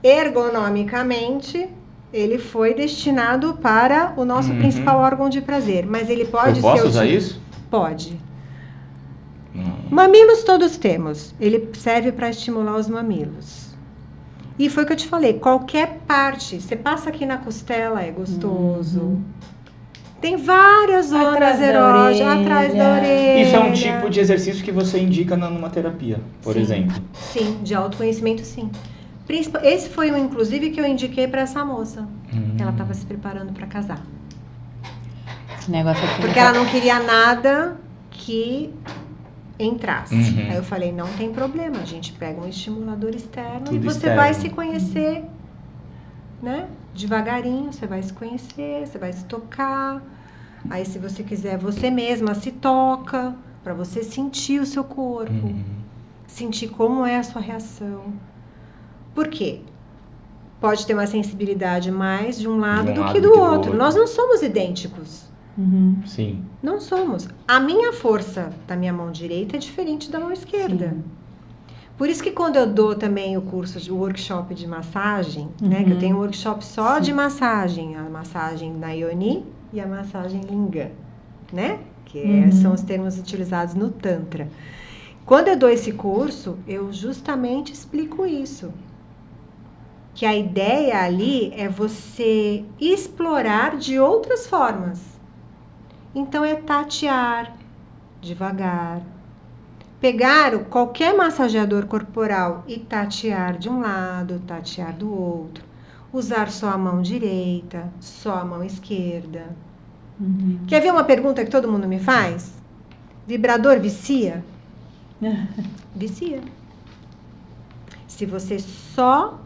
Ergonomicamente, ele foi destinado para o nosso principal órgão de prazer. Mas ele pode ser... Eu posso usar isso? Pode. Mamilos todos temos. Ele serve para estimular os mamilos. E foi o que eu te falei. Qualquer parte. Você passa aqui na costela, é gostoso. Tem várias zonas erógenas atrás da orelha. Isso é um tipo de exercício que você indica numa terapia, por exemplo. Sim, de autoconhecimento, sim. Esse foi um, inclusive, que eu indiquei para essa moça. Ela estava se preparando para casar. O negócio aqui Porque ela não queria nada que entrasse. Uhum. Aí eu falei, não tem problema, a gente pega um estimulador externo Tudo e você externo. vai se conhecer, né? Devagarinho, você vai se conhecer, você vai se tocar. Aí, se você quiser, você mesma se toca, para você sentir o seu corpo, sentir como é a sua reação. Por quê? Pode ter uma sensibilidade mais de um lado do que do outro. Nós não somos idênticos. Sim. Não somos. A minha força da minha mão direita é diferente da mão esquerda. Sim. Por isso que quando eu dou também o workshop de massagem, né? Que eu tenho um workshop só de massagem. A massagem na Yoni e a massagem Lingam, né? Que são os termos utilizados no Tantra. Quando eu dou esse curso, eu justamente explico isso. Que a ideia ali é você explorar de outras formas. Então é tatear devagar. Pegar qualquer massageador corporal e tatear de um lado, tatear do outro. Usar só a mão direita, só a mão esquerda. Quer ver uma pergunta que todo mundo me faz? Vibrador vicia? Vicia. Se você só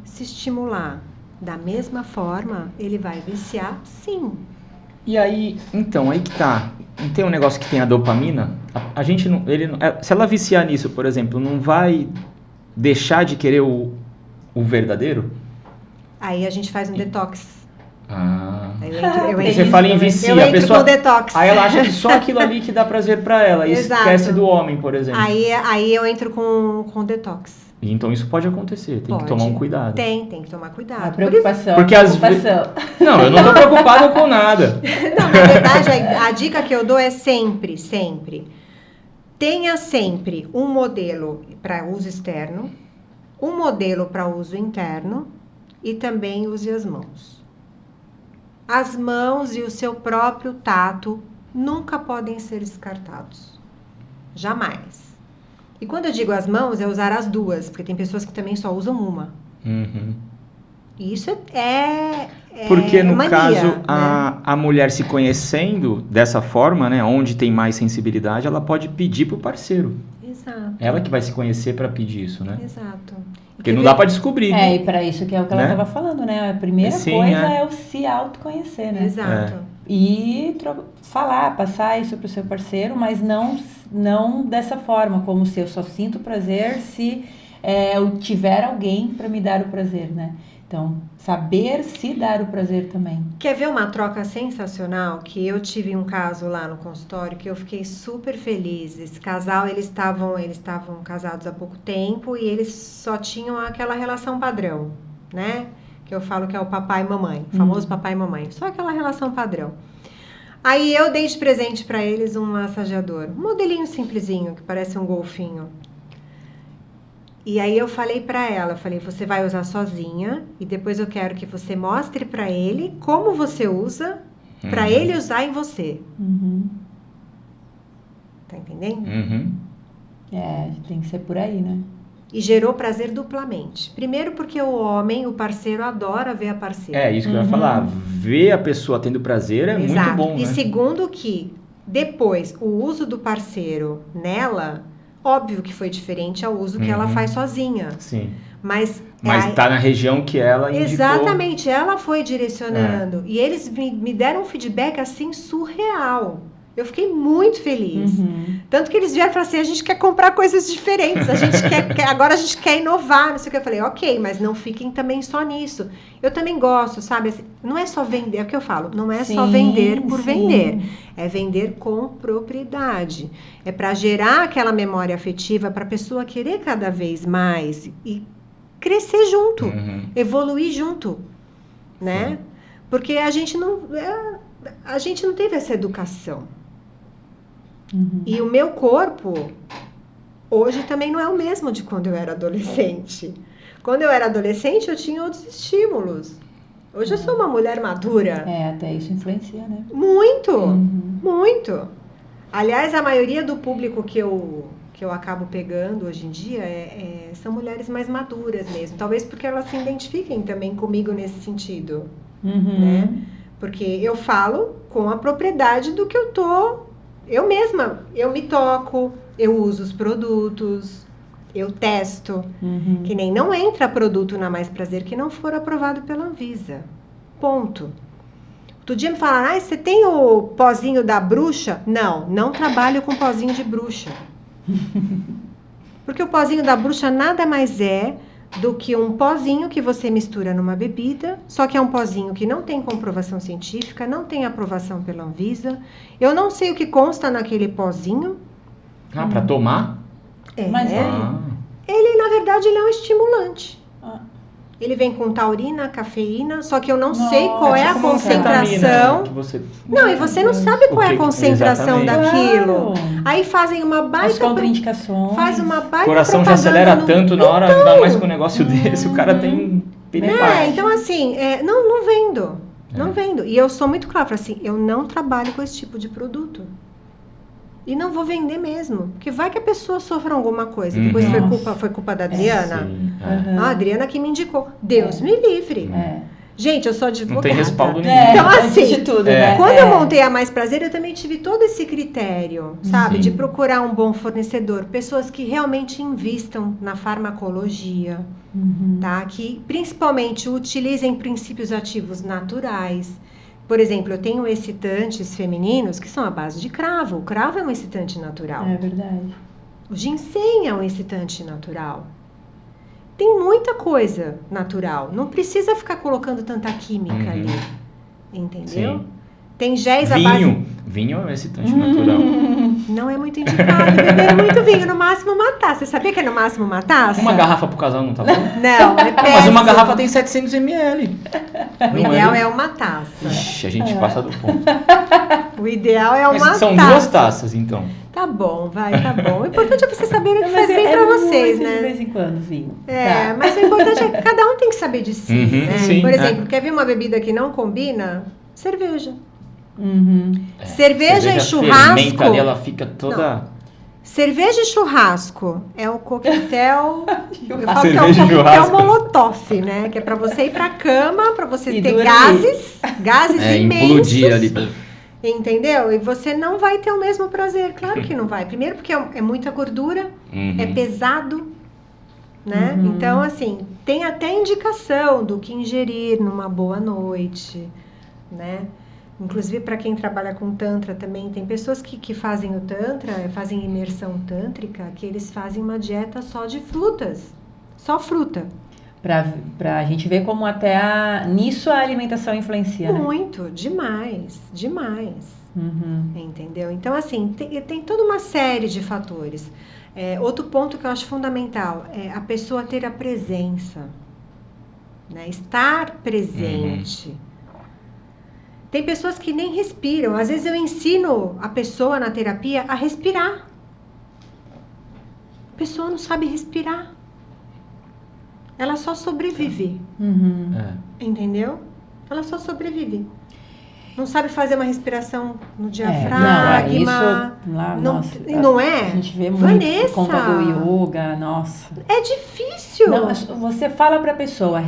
se estimular da mesma forma, ele vai viciar, sim. E aí, então, aí que tá. Não tem um negócio que tem a dopamina? A gente não, se ela viciar nisso, por exemplo, não vai deixar de querer o verdadeiro? Aí a gente faz um detox. Você fala em vicia, a pessoa, com detox. aí ela acha que só aquilo ali que dá prazer pra ela, e esquece do homem, por exemplo. Aí eu entro com detox. Então isso pode acontecer, tem que tomar um cuidado. Tem que tomar cuidado. A preocupação. Porque às vezes... Não, eu não tô preocupado com nada. Não, na verdade, a dica que eu dou é sempre. Tenha sempre um modelo para uso externo, um modelo para uso interno e também use as mãos. As mãos e o seu próprio tato nunca podem ser descartados. Jamais. E quando eu digo as mãos, é usar as duas, porque tem pessoas que também só usam uma. E isso porque no mania, caso, né? a mulher se conhecendo dessa forma, né, onde tem mais sensibilidade, ela pode pedir pro parceiro. Exato. Ela que vai se conhecer para pedir isso, né? Exato. Porque não dá para descobrir. E para isso que é o que ela estava falando, né? A primeira coisa é o se autoconhecer, né? Exato. E passar isso pro seu parceiro, mas não dessa forma, como se eu só sinto prazer se eu tiver alguém para me dar o prazer, né? Então, saber se dar o prazer também. Quer ver uma troca sensacional? Que eu tive um caso lá no consultório que eu fiquei super feliz. Esse casal, eles estavam casados há pouco tempo e eles só tinham aquela relação padrão, né? Que eu falo que é o papai e mamãe, o famoso papai e mamãe. Só aquela relação padrão. Aí eu dei de presente para eles um massageador, um modelinho simplesinho, que parece um golfinho. E aí eu falei pra ela, você vai usar sozinha e depois eu quero que você mostre pra ele como você usa, pra ele usar em você. Tá entendendo? Tem que ser por aí, né? E gerou prazer duplamente. Primeiro porque o homem, o parceiro, adora ver a parceira. É isso que eu ia falar. Ver a pessoa tendo prazer é muito bom, né? E segundo que depois o uso do parceiro nela... Óbvio que foi diferente ao uso que ela faz sozinha. Sim. Mas tá na região que ela indicou. Exatamente, ela foi direcionando. E eles me deram um feedback assim surreal. Eu fiquei muito feliz. Tanto que eles vieram e falaram assim, a gente quer comprar coisas diferentes, agora a gente quer inovar, não sei o que. Eu falei, ok, mas não fiquem também só nisso. Eu também gosto, sabe? Assim, não é só vender, é o que eu falo, não é só vender por vender. É vender com propriedade. É para gerar aquela memória afetiva para a pessoa querer cada vez mais e crescer junto, evoluir junto, né? Porque a gente não teve essa educação. E o meu corpo hoje também não é o mesmo de quando eu era adolescente. Quando eu era adolescente, eu tinha outros estímulos. Hoje eu sou uma mulher madura. Até isso influencia, né? Muito, muito. Aliás, a maioria do público que eu acabo pegando hoje em dia são mulheres mais maduras mesmo. Talvez porque elas se identifiquem também comigo nesse sentido, né? Porque eu falo com a propriedade do que eu mesma, eu me toco, eu uso os produtos, eu testo. Que nem não entra produto na Mais Prazer que não for aprovado pela Anvisa. Ponto. Outro dia me falaram, você tem o pozinho da bruxa? Não trabalho com pozinho de bruxa. Porque o pozinho da bruxa nada mais é do que um pozinho que você mistura numa bebida, só que é um pozinho que não tem comprovação científica, não tem aprovação pela Anvisa. Eu não sei o que consta naquele pozinho. Pra tomar? Mas ele, na verdade, ele é um estimulante. Ele vem com taurina, cafeína, só que eu não sei qual é a concentração. Não, e você não sabe qual é a concentração daquilo. Aí fazem uma baita... As contraindicações. Faz uma baita O coração já acelera tanto na hora, ainda mais com um negócio desse, o cara tem piripaque. Então assim, não vendo. Não vendo. E eu sou muito clara, assim, eu não trabalho com esse tipo de produto. E não vou vender mesmo. Porque vai que a pessoa sofra alguma coisa. Depois foi culpa da Adriana. A Adriana que me indicou. Deus me livre. Gente, eu sou advogada. Não tem respaldo nenhum. Então, assim, de tudo, né? Quando eu montei a Mais Prazer, eu também tive todo esse critério, sabe? De procurar um bom fornecedor. Pessoas que realmente invistam na farmacologia, tá? Que principalmente utilizem princípios ativos naturais. Por exemplo, eu tenho excitantes femininos que são à base de cravo. O cravo é um excitante natural. É verdade. O ginseng é um excitante natural. Tem muita coisa natural. Não precisa ficar colocando tanta química ali. Entendeu? Sim. Tem géis à base... Vinho é um excitante natural. Não é muito indicado beber muito vinho. No máximo uma taça. Você sabia que é no máximo uma taça? Uma garrafa pro casal não tá bom? Não, é péssimo. Mas uma garrafa tem 700 ml. O ideal é uma taça. Ixi, a gente passa do ponto. O ideal é uma taça. São 2 taças, então. Tá bom, tá bom. O importante é você saber o que faz bem pra vocês, né? De vez em quando, vinho. Mas o importante é que cada um tem que saber de si, né? Sim, por exemplo, quer ver uma bebida que não combina? Cerveja. É. Cerveja e churrasco. Ali, ela fica toda... Não. Cerveja e churrasco é o coquetel. Eu falo que é Cerveja o e coquetel churrasco. molotov, né? Que é pra você ir pra cama, pra você E ter dormir. gases imensos. Implodir ali. Entendeu? E você não vai ter o mesmo prazer. Claro que não vai. Primeiro porque é muita gordura, é pesado, né? Então, assim, tem até indicação do que ingerir numa boa noite, né? Inclusive, para quem trabalha com Tantra também, tem pessoas que fazem o Tantra, fazem imersão tântrica, que eles fazem uma dieta só de frutas. Só fruta. Pra gente ver como até nisso a alimentação influencia, né? Muito, demais. Entendeu? Então, assim, tem toda uma série de fatores. Outro ponto que eu acho fundamental é a pessoa ter a presença, né? Estar presente. Tem pessoas que nem respiram. Às vezes eu ensino a pessoa na terapia a respirar. A pessoa não sabe respirar. Ela só sobrevive. Entendeu? Ela só sobrevive. Não sabe fazer uma respiração no diafragma. Não é? A gente vê muito Vanessa, por conta do yoga, nossa. É difícil. Não, você fala pra pessoa,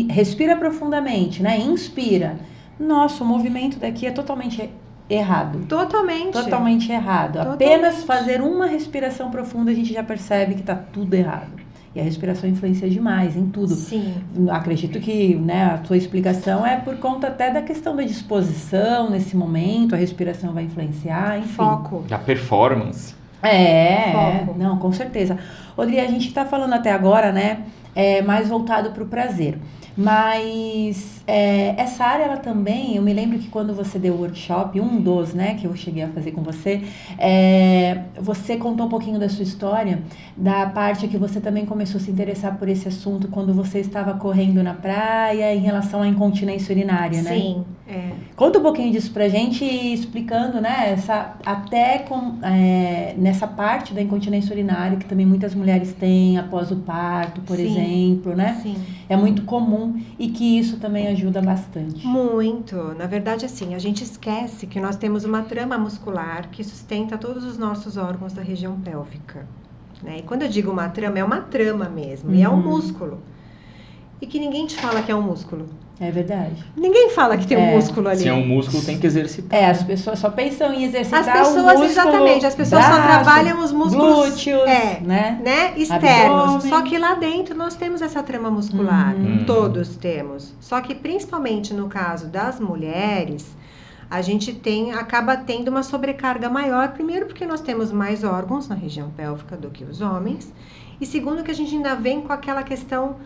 respira profundamente, né? Inspira. Nossa, o movimento daqui é totalmente errado. Totalmente errado. Apenas fazer uma respiração profunda a gente já percebe que tá tudo errado. E a respiração influencia demais em tudo. Sim. Acredito que, né, a sua explicação é por conta até da questão da disposição nesse momento, a respiração vai influenciar, enfim. Foco. Da performance. Foco. Não, com certeza. Rodrigo, a gente tá falando até agora, né, mais voltado pro prazer. Mas essa área, ela também, eu me lembro que quando você deu o workshop, um dos, né, que eu cheguei a fazer com você, você contou um pouquinho da sua história, da parte que você também começou a se interessar por esse assunto quando você estava correndo na praia em relação à incontinência urinária, né? Sim, Conta um pouquinho disso pra gente, explicando, né, nessa parte da incontinência urinária que também muitas mulheres têm após o parto, por exemplo, né? Sim. É muito comum e que isso também ajuda bastante. Muito. Na verdade, assim, a gente esquece que nós temos uma trama muscular que sustenta todos os nossos órgãos da região pélvica, né? E quando eu digo uma trama, é uma trama mesmo, e é um músculo. E que ninguém te fala que é um músculo. É verdade. Ninguém fala que tem um músculo ali. Se é um músculo, tem que exercitar. As pessoas só pensam em exercitar as pessoas, o músculo, exatamente, as pessoas braço, só trabalham os músculos glúteos, né? Externos. Abdômen. Só que lá dentro nós temos essa trama muscular. Todos temos. Só que principalmente no caso das mulheres, a gente acaba tendo uma sobrecarga maior, primeiro porque nós temos mais órgãos na região pélvica do que os homens, e segundo que a gente ainda vem com aquela questão,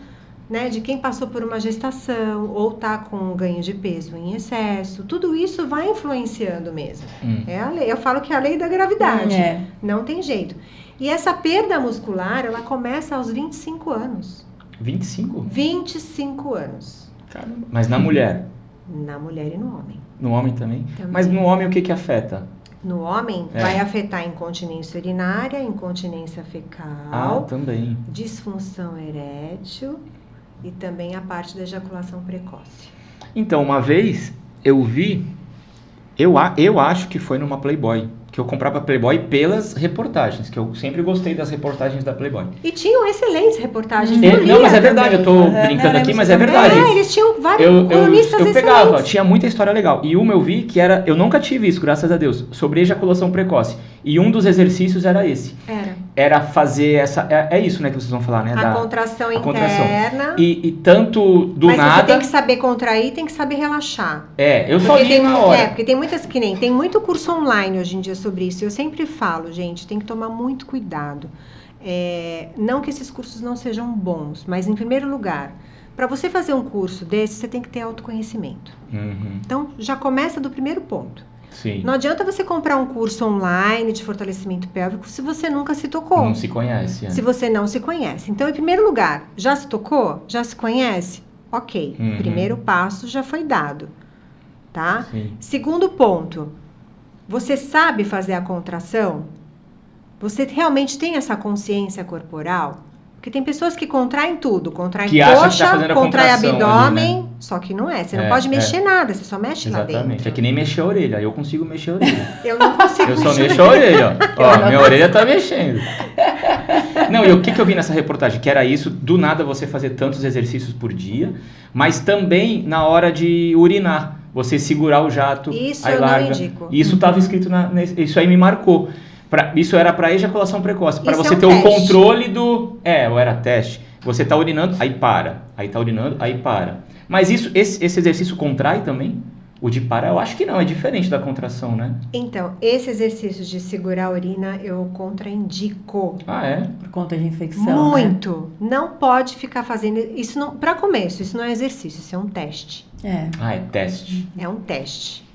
né, de quem passou por uma gestação ou tá com ganho de peso em excesso, tudo isso vai influenciando mesmo. É a lei, eu falo que é a lei da gravidade, não tem jeito. E essa perda muscular, ela começa aos 25 anos. 25? 25 anos. Caramba. Mas na mulher? Na mulher e no homem. No homem também? Mas no homem o que afeta? No homem, vai afetar a incontinência urinária, incontinência fecal, também. disfunção erétil e também a parte da ejaculação precoce. Então, uma vez eu vi, eu acho que foi numa Playboy, que eu comprava Playboy pelas reportagens, que eu sempre gostei das reportagens da Playboy. E tinham excelentes reportagens. Não, mas é verdade, eu tô brincando aqui, mas é verdade. Eles tinham vários colunistas eu pegava, tinha muita história legal. E uma eu vi que era, eu nunca tive isso, graças a Deus, sobre ejaculação precoce. E um dos exercícios era esse. Era fazer essa, é isso, né, que vocês vão falar, né? A contração interna. E tanto do mas nada... Mas você tem que saber contrair, tem que saber relaxar. Eu só li na hora. Porque tem muitas que nem, tem muito curso online hoje em dia sobre isso. Eu sempre falo, gente, tem que tomar muito cuidado. Não que esses cursos não sejam bons, mas em primeiro lugar, para você fazer um curso desse, você tem que ter autoconhecimento. Então, já começa do primeiro ponto. Sim. Não adianta você comprar um curso online de fortalecimento pélvico se você nunca se tocou. Não se conhece. Se você não se conhece. Então, em primeiro lugar, já se tocou? Já se conhece? Ok. Primeiro passo já foi dado. Tá? Sim. Segundo ponto, você sabe fazer a contração? Você realmente tem essa consciência corporal? Porque tem pessoas que contraem tudo, contraem coxa, contraem abdômen, ali, né? Só que não é. Você não pode mexer nada, você só mexe lá dentro. Exatamente, é que nem mexer a orelha, eu consigo mexer a orelha. Eu não consigo. Eu só mexo a orelha, ó, minha orelha tá mexendo. Não, e o que eu vi nessa reportagem? Que era isso, do nada você fazer tantos exercícios por dia, mas também na hora de urinar, você segurar o jato, isso aí eu larga. Não indico. Isso estava escrito, isso aí me marcou. Isso era para ejaculação precoce, para você ter o controle do... ou era teste. Você tá urinando, aí para. Aí tá urinando, aí para. Mas esse exercício contrai também? O de parar, eu acho que não, é diferente da contração, né? Então, esse exercício de segurar a urina, eu contraindico. Por conta de infecção, muito. Né? Não pode ficar fazendo... Isso não, para começo, isso não é exercício, isso é um teste. É teste. É um teste.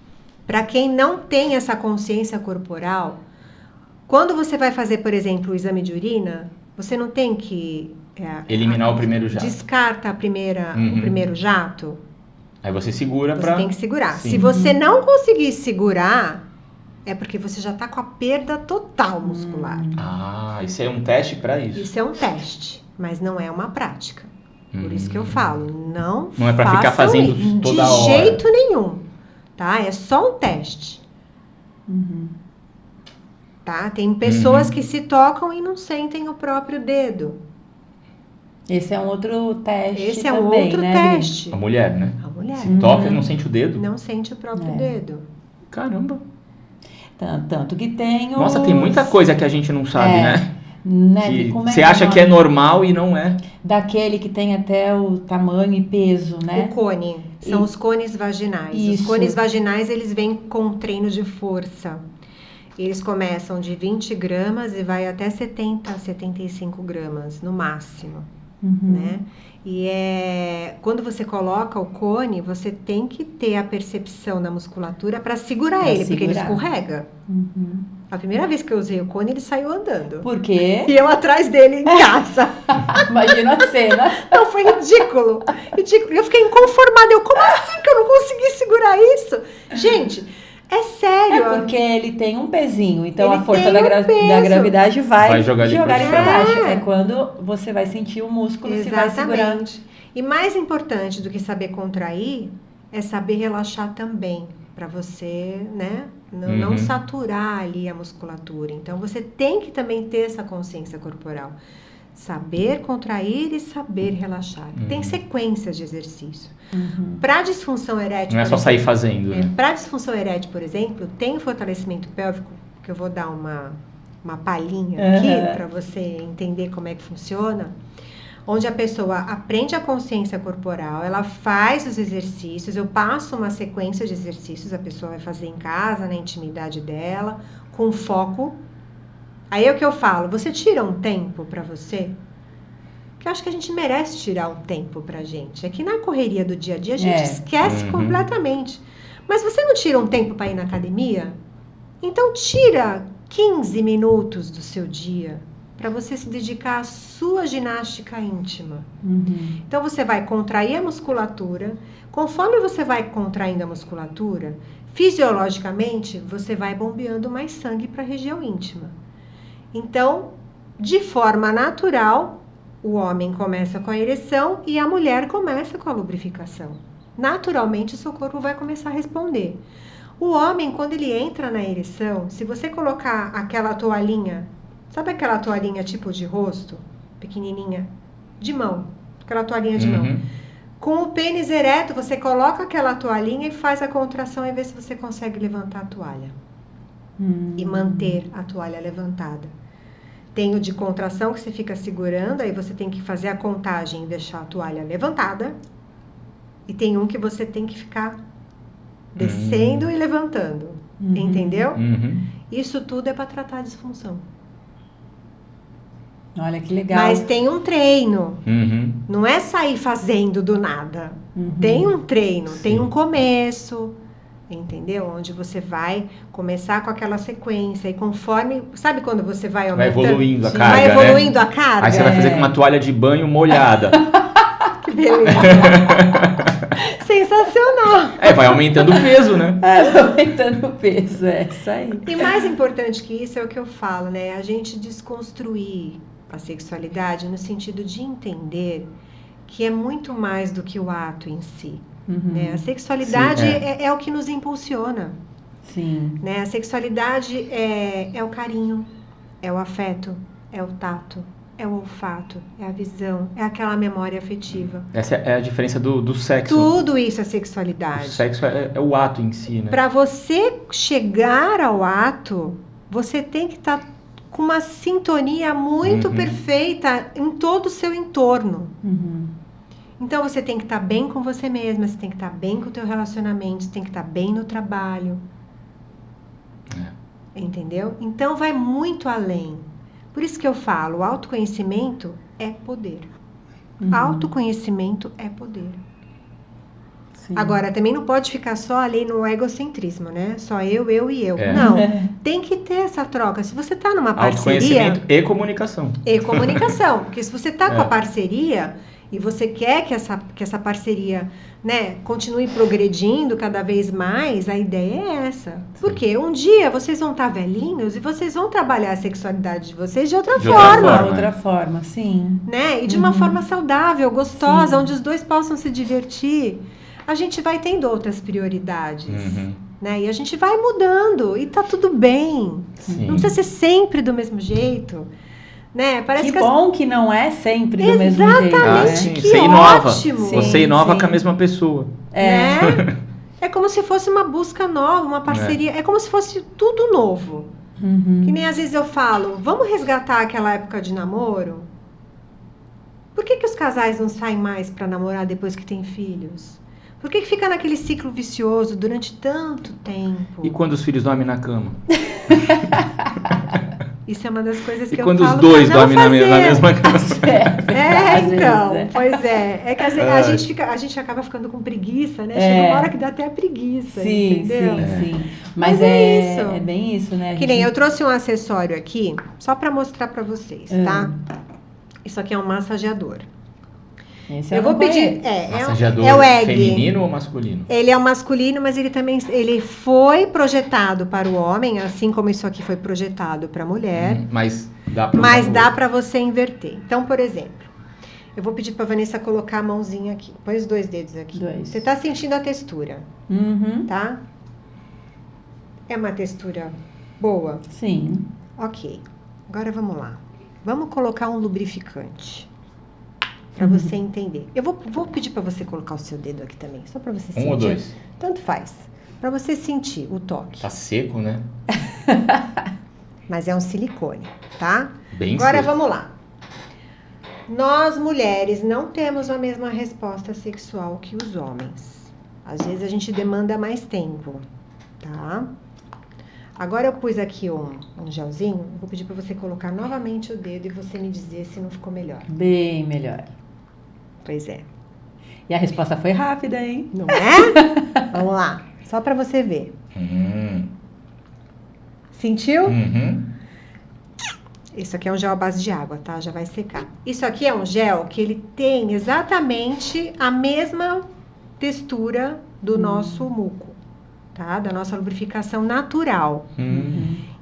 Para quem não tem essa consciência corporal... Quando você vai fazer, por exemplo, o exame de urina, você não tem que... eliminar o primeiro jato. Descarta o primeiro jato. Aí você segura Você tem que segurar. Sim. Se você não conseguir segurar, é porque você já está com a perda total muscular. Isso é um teste para isso. Isso é um teste, mas não é uma prática. Por isso que eu falo, não é para ficar fazendo toda hora. De jeito nenhum, tá? É só um teste. Tá? Tem pessoas que se tocam e não sentem o próprio dedo. Esse é um outro teste. Esse é um outro teste. A mulher, né? A mulher. Se toca e não sente o dedo? Não sente o próprio dedo. Caramba. Tanto que tem Nossa, tem muita coisa que a gente não sabe, né? Você acha que é normal e não é. Daquele que tem até o tamanho e peso, né? O cone. São os cones vaginais. Isso. Os cones vaginais, eles vêm com treino de força. Eles começam de 20 gramas e vai até 70, 75 gramas no máximo, né? E quando você coloca o cone, você tem que ter a percepção na musculatura para segurar ele, porque ele escorrega. A primeira vez que eu usei o cone, ele saiu andando. Por quê? E eu atrás dele em casa. Imagina a cena. Não, foi ridículo. Ridículo. Eu fiquei inconformada. Como assim que eu não consegui segurar isso? Gente... É sério. É porque ele tem um pezinho, então ele a força da gravidade vai jogar ele para baixo. É quando você vai sentir o músculo se vai segurar. E mais importante do que saber contrair é saber relaxar também, para você, né, não saturar ali a musculatura. Então você tem que também ter essa consciência corporal. Saber contrair e saber relaxar. Tem sequências de exercício. Para disfunção erétil... Não é só sair fazendo. Né? Para disfunção erétil, por exemplo, tem fortalecimento pélvico, que eu vou dar uma palhinha aqui, para você entender como é que funciona, onde a pessoa aprende a consciência corporal, ela faz os exercícios, eu passo uma sequência de exercícios, a pessoa vai fazer em casa, na intimidade dela, com foco. Aí é o que eu falo, você tira um tempo para você? Que eu acho que a gente merece tirar um tempo pra gente. É que na correria do dia a dia a gente esquece completamente. Mas você não tira um tempo para ir na academia? Então tira 15 minutos do seu dia para você se dedicar à sua ginástica íntima. Então você vai contrair a musculatura. Conforme você vai contraindo a musculatura, fisiologicamente você vai bombeando mais sangue para a região íntima. Então, de forma natural, o homem começa com a ereção e a mulher começa com a lubrificação. Naturalmente, o seu corpo vai começar a responder. O homem, quando ele entra na ereção, se você colocar aquela toalhinha, sabe aquela toalhinha tipo de rosto, pequenininha, de mão, aquela toalhinha de mão. Com o pênis ereto, você coloca aquela toalhinha e faz a contração e vê se você consegue levantar a toalha. E manter a toalha levantada. Tem o de contração que você fica segurando, aí você tem que fazer a contagem e deixar a toalha levantada. E tem um que você tem que ficar descendo e levantando. Entendeu? Isso tudo é para tratar a disfunção. Olha que legal. Mas tem um treino. Não é sair fazendo do nada. Tem um treino, tem um começo. Entendeu? Onde você vai começar com aquela sequência e conforme... Sabe quando você vai aumentando? Vai evoluindo a carga, vai evoluindo a carga. Aí você vai fazer com uma toalha de banho molhada. Que beleza. Sensacional. Vai aumentando o peso, né? Vai aumentando o peso, isso aí. E mais importante que isso é o que eu falo, né? A gente desconstruir a sexualidade no sentido de entender que é muito mais do que o ato em si. Né? A sexualidade é o que nos impulsiona. Sim. Né? A sexualidade é o carinho, é o afeto, é o tato, é o olfato, é a visão, é aquela memória afetiva. Essa é a diferença do sexo. Tudo isso é sexualidade. O sexo é o ato em si, né? Para você chegar ao ato, você tem que estar com uma sintonia muito perfeita em todo o seu entorno. Então, você tem que estar bem com você mesma, você tem que estar bem com o teu relacionamento, você tem que estar bem no trabalho. Entendeu? Então, vai muito além. Por isso que eu falo, o autoconhecimento é poder. Autoconhecimento é poder. Sim. Agora, também não pode ficar só ali no egocentrismo, né? Só eu e eu. Não, tem que ter essa troca. Se você está numa parceria... Autoconhecimento e comunicação. E comunicação. Porque se você está com a parceria... E você quer que essa parceria, né, continue progredindo cada vez mais, a ideia é essa. Porque um dia vocês vão estar velhinhos e vocês vão trabalhar a sexualidade de vocês de outra forma. De outra forma, sim. Né? E de uma forma saudável, gostosa, onde os dois possam se divertir. A gente vai tendo outras prioridades. Né? E a gente vai mudando. E tá tudo bem. Sim. Não precisa ser sempre do mesmo jeito. Né? Parece que bom que não é sempre do mesmo jeito. Exatamente, que você inova. ótimo. Você inova com a mesma pessoa. Né? É como se fosse uma busca nova, uma parceria. É como se fosse tudo novo. Que nem às vezes eu falo, vamos resgatar aquela época de namoro? Por que os casais não saem mais para namorar depois que têm filhos? Por que fica naquele ciclo vicioso durante tanto tempo? E quando os filhos dormem na cama? Isso é uma das coisas que eu falo. E falo. quando os dois dormem na mesma cama? Então. Pois é. É que a gente acaba ficando com preguiça, né? Chega uma hora que dá até a preguiça. Entendeu? Sim. Mas é isso. É bem isso, né? Que nem eu trouxe um acessório aqui, só para mostrar para vocês, tá? Isso aqui é um massageador. Esse eu vou pedir. Massageador é o egg. Feminino ou masculino? Ele é um masculino, mas ele foi projetado para o homem, assim como isso aqui foi projetado para a mulher. Mas dá para você inverter. Então, por exemplo, eu vou pedir para a Vanessa colocar a mãozinha aqui. Põe os 2 dedos aqui. Você está sentindo a textura, tá? É uma textura boa? Sim. Ok. Agora vamos lá. Vamos colocar um lubrificante. Pra você entender. Eu vou pedir pra você colocar o seu dedo aqui também, só pra você sentir. 1 ou 2? Tanto faz. Pra você sentir o toque. Tá seco, né? Mas é um silicone, tá? Bem Agora seco. vamos lá. Nós, mulheres, não temos a mesma resposta sexual que os homens. Às vezes a gente demanda mais tempo, tá? Agora eu pus aqui um gelzinho. Vou pedir pra você colocar novamente o dedo e você me dizer se não ficou melhor. Bem melhor. Pois é. E a resposta foi rápida, hein? Não é? Vamos lá. Só pra você ver. Sentiu? Isso aqui é um gel à base de água, tá? Já vai secar. Isso aqui é um gel que ele tem exatamente a mesma textura do nosso muco, tá? Da nossa lubrificação natural.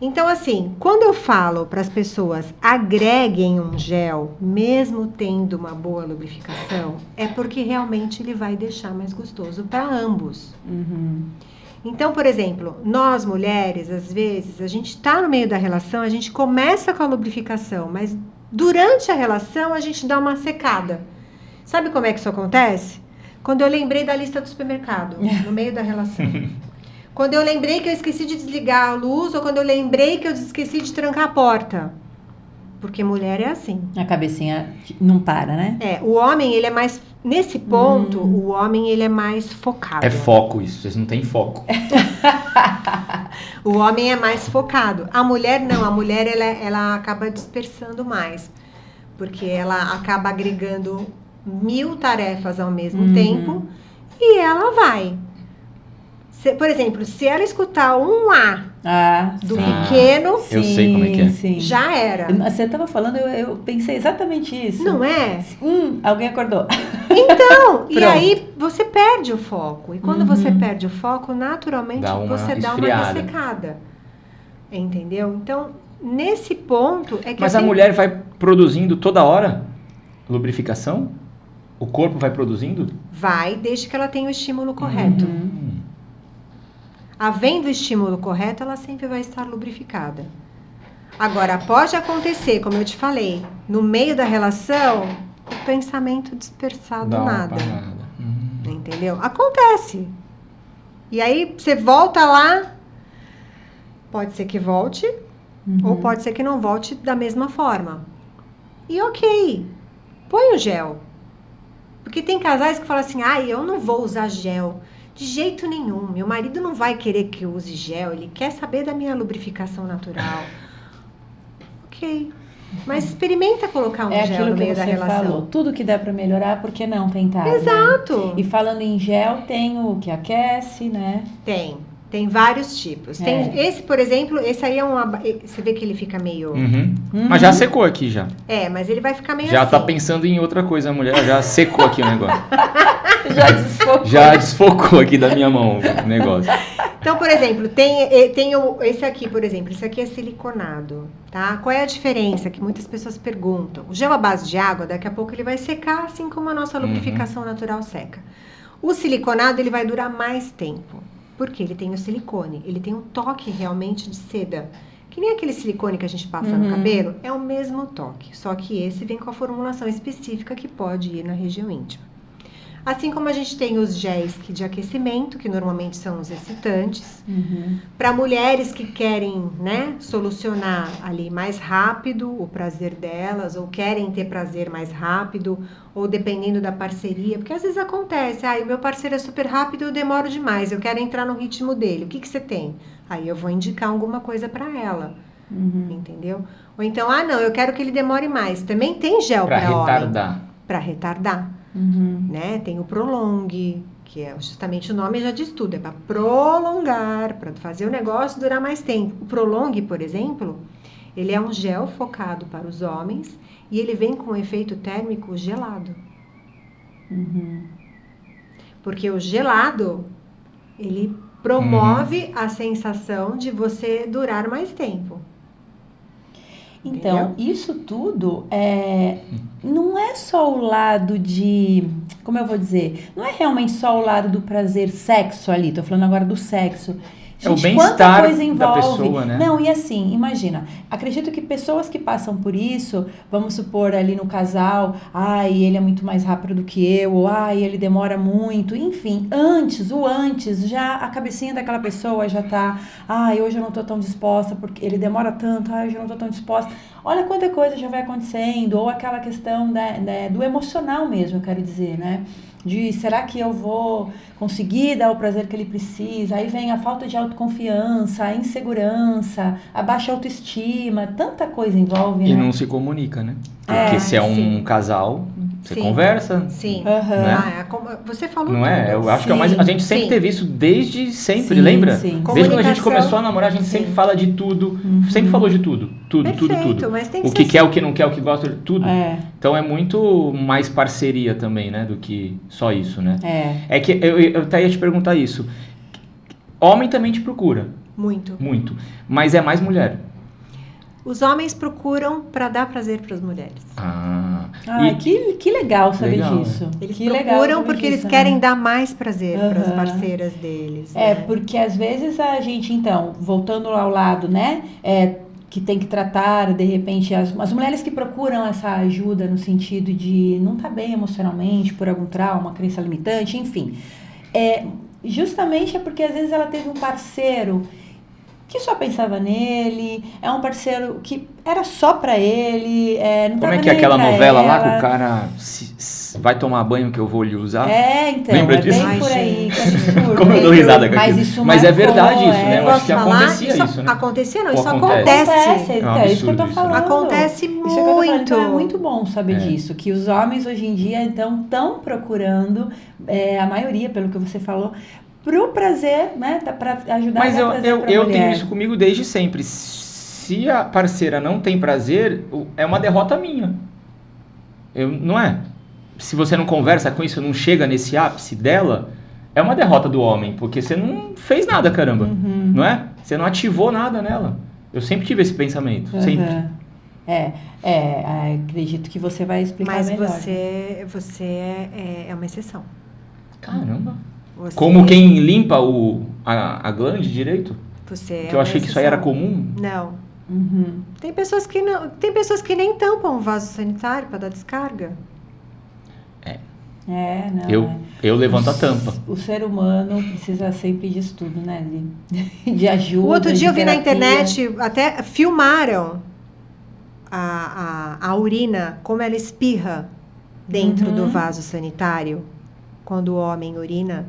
Então, assim, quando eu falo para as pessoas agreguem um gel, mesmo tendo uma boa lubrificação, é porque realmente ele vai deixar mais gostoso para ambos. Então, por exemplo, nós mulheres, às vezes, a gente tá no meio da relação, a gente começa com a lubrificação, mas durante a relação a gente dá uma secada. Sabe como é que isso acontece? Quando eu lembrei da lista do supermercado, no meio da relação. Quando eu lembrei que eu esqueci de desligar a luz, ou quando eu lembrei que eu esqueci de trancar a porta. Porque mulher é assim. A cabecinha não para, né? O homem, ele é mais... Nesse ponto, o homem, ele é mais focado. É foco isso, vocês não têm foco. O homem é mais focado. A mulher não, a mulher ela acaba dispersando mais. Porque ela acaba agregando 1000 tarefas ao mesmo tempo e ela vai. Por exemplo, se ela escutar um A do pequeno, eu sei como é que é. Sim. Já era. Você estava falando, eu pensei exatamente isso. Não é? Alguém acordou. Então, e aí você perde o foco. E quando você perde o foco, naturalmente você dá uma ressecada. Entendeu? Então, nesse ponto é que... Mas a mulher vai produzindo toda hora lubrificação? O corpo vai produzindo? Vai, desde que ela tenha o estímulo correto. Havendo o estímulo correto, ela sempre vai estar lubrificada. Agora, pode acontecer, como eu te falei, no meio da relação, o pensamento dispersado nada. Entendeu? Acontece. E aí, você volta lá, pode ser que volte, ou pode ser que não volte da mesma forma. E ok, põe o gel. Porque tem casais que falam assim, eu não vou usar gel. De jeito nenhum, meu marido não vai querer que eu use gel, ele quer saber da minha lubrificação natural. Ok, mas experimenta colocar um gel no meio da relação. Falou, tudo que dá para melhorar, por que não tentar? Exato. Né? E falando em gel, tem o que aquece, né? Tem vários tipos. Tem esse, por exemplo, esse aí é você vê que ele fica meio... Mas já secou aqui já. Mas ele vai ficar meio já assim. Tá pensando em outra coisa, a mulher já secou aqui o negócio. Já desfocou. Já desfocou aqui da minha mão o negócio. Então, por exemplo, tem esse aqui, por exemplo. Esse aqui é siliconado, tá? Qual é a diferença que muitas pessoas perguntam? O gel à base de água, daqui a pouco ele vai secar, assim como a nossa lubrificação natural seca. O siliconado, ele vai durar mais tempo. Porque ele tem o silicone, ele tem um toque realmente de seda. Que nem aquele silicone que a gente passa no cabelo, é o mesmo toque. Só que esse vem com a formulação específica que pode ir na região íntima. Assim como a gente tem os géis de aquecimento, que normalmente são os excitantes. Para mulheres que querem, né, solucionar ali mais rápido o prazer delas, ou querem ter prazer mais rápido, ou dependendo da parceria, porque às vezes acontece, o meu parceiro é super rápido, eu demoro demais, eu quero entrar no ritmo dele, o que você tem? Aí eu vou indicar alguma coisa para ela, entendeu? Ou então, não, eu quero que ele demore mais. Também tem gel para homem. Para retardar. Né? Tem o Prolong, que é justamente o nome já diz tudo, é para prolongar, para fazer o negócio durar mais tempo. O Prolong, por exemplo, ele é um gel focado para os homens e ele vem com um efeito térmico gelado. Porque o gelado, ele promove a sensação de você durar mais tempo. Então, isso tudo não é só o lado de... Como eu vou dizer? Não é realmente só o lado do prazer sexo ali. Tô falando agora do sexo. É o Gente, quanta bem-estar coisa da envolve. pessoa, né? Não, e assim, imagina, acredito que pessoas que passam por isso, vamos supor ali no casal, ai, ele é muito mais rápido do que eu, ou ai, ele demora muito, enfim, antes, já a cabecinha daquela pessoa já tá, ai, hoje eu não tô tão disposta, porque ele demora tanto, ai, hoje eu não tô tão disposta. Olha quanta coisa já vai acontecendo, ou aquela questão do emocional mesmo, eu quero dizer, né? De será que eu vou conseguir dar o prazer que ele precisa? Aí vem a falta de autoconfiança, a insegurança, a baixa autoestima, tanta coisa envolve, E né? não se comunica, né? Porque se é um sim. casal, você Sim. conversa. Sim. Né? Você falou Não é? tudo. Eu acho que é o mais. A gente sempre Sim. teve isso desde sempre, Sim, lembra? sim. Desde quando a gente Comunicação. começou a namorar, a gente Sim. sempre fala de tudo. Sempre falou de tudo. Tudo, Perfeito, tudo. mas tem que O que ser quer, o que não quer, o que gosta, tudo. É, Então é muito mais parceria também, né? Do que só isso, né? é. É que eu até ia te perguntar isso. Homem também te procura, Muito. muito. Mas é mais mulher. Os homens procuram para dar prazer para as mulheres. Ai, que legal saber Legal, disso. Eles que legal procuram saber porque eles disso, querem né? dar mais prazer para as Aham. parceiras deles. É, né? porque às vezes a gente, então, voltando ao lado, né, que tem que tratar, de repente, as mulheres que procuram essa ajuda no sentido de não estar bem emocionalmente por algum trauma, crença limitante, enfim, justamente é porque às vezes ela teve um parceiro que só pensava nele, é um parceiro que era só pra ele, não Como tava é que é nem aquela pra novela lá ela. que o cara vai tomar banho que eu vou lhe usar? Então, Lembra é disso? bem por aí, Ai, que absurdo. Como eu dou risada com Mas aquilo. isso Mas é marcou, verdade isso, né? Eu acho Posso que falar? acontecia isso, né? Acontecia não, Ou isso acontece? acontece. Então, É um é isso que eu tô absurdo isso, né? falando. Acontece Isso que eu tô falando. muito. Então é muito bom saber É. disso, que os homens hoje em dia então estão procurando, a maioria, pelo que você falou, pro prazer, né, para ajudar Mas a dar prazer pra eu mulher. tenho isso comigo desde sempre. Se a parceira não tem prazer, é uma derrota minha. Não é? Se você não conversa com isso, não chega nesse ápice dela, é uma derrota do homem, porque você não fez nada, caramba. Uhum. Não é? Você não ativou nada nela. Eu sempre tive esse pensamento, sempre. Acredito que você vai explicar Mas melhor. você é uma exceção. Caramba. Você- Como quem limpa a glande direito? Você é Que eu achei uma que isso aí era exceção. comum. Não. Uhum. Tem pessoas que não, tem pessoas que nem tampam o vaso sanitário para dar descarga. Eu levanto a tampa. O ser humano precisa sempre disso tudo, né? De ajuda. O outro dia eu vi na terapia. internet, até filmaram a urina, como ela espirra dentro do vaso sanitário, quando o homem urina.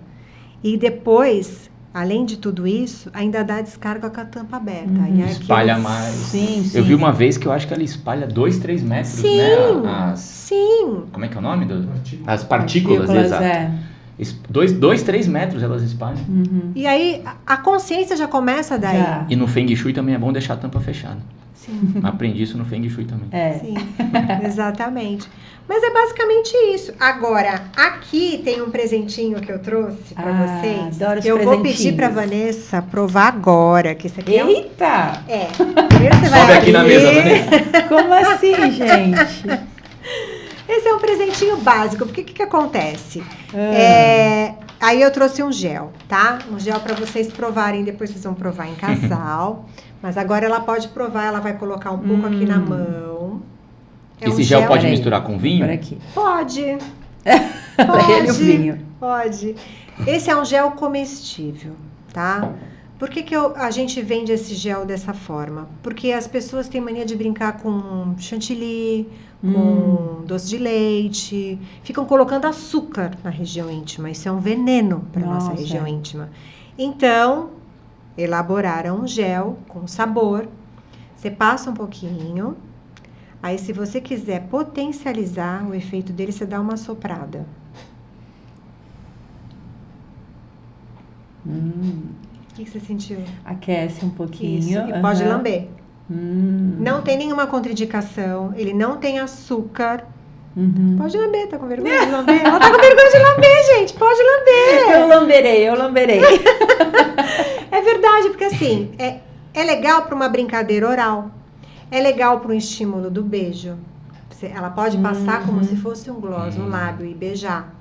E depois, além de tudo isso, ainda dá descarga com a tampa aberta. E aquilo- Espalha mais. Sim, sim. Eu vi uma vez que eu acho que ela espalha 2-3 metros, Sim, né? sim. Como é que é o nome? As partículas, exato. 2-3 metros elas espalham. Uhum. E aí, a consciência já começa daí. Já. E no Feng Shui também é bom deixar a tampa fechada. Sim. Aprendi isso no Feng Shui também. Sim, exatamente. Mas é basicamente isso. Agora, aqui tem um presentinho que eu trouxe para vocês. Adoro os Eu vou pedir presentinhos. para Vanessa provar agora, que isso aqui Eita! Primeiro você vai Sobe aqui na abrir. mesa, Vanessa. Como assim, gente? Esse é um presentinho básico. Porque o que acontece? Aí eu trouxe um gel, tá? Um gel para vocês provarem. Depois vocês vão provar em casal. Mas agora ela pode provar. Ela vai colocar um pouco aqui na mão. Esse gel pode Peraí. misturar com vinho? Por aqui. Pode. Pra ele o vinho. Pode. Esse é um gel comestível, tá? Por que a gente vende esse gel dessa forma? Porque as pessoas têm mania de brincar com chantilly, com doce de leite, ficam colocando açúcar na região íntima. Isso é um veneno para nossa Nossa. região íntima. Então, elaboraram um gel com sabor. Você passa um pouquinho. Aí, se você quiser potencializar o efeito dele, você dá uma soprada. O que você sentiu? Aquece um pouquinho. Isso, e pode aham. lamber. Não tem nenhuma contraindicação, ele não tem açúcar. Uhum. Pode lamber, tá com vergonha de lamber? Ela tá com vergonha de lamber, gente, pode lamber. Eu lamberei. É verdade, porque assim, é legal para uma brincadeira oral, é legal para um estímulo do beijo. Ela pode passar como se fosse um gloss no lábio e beijar.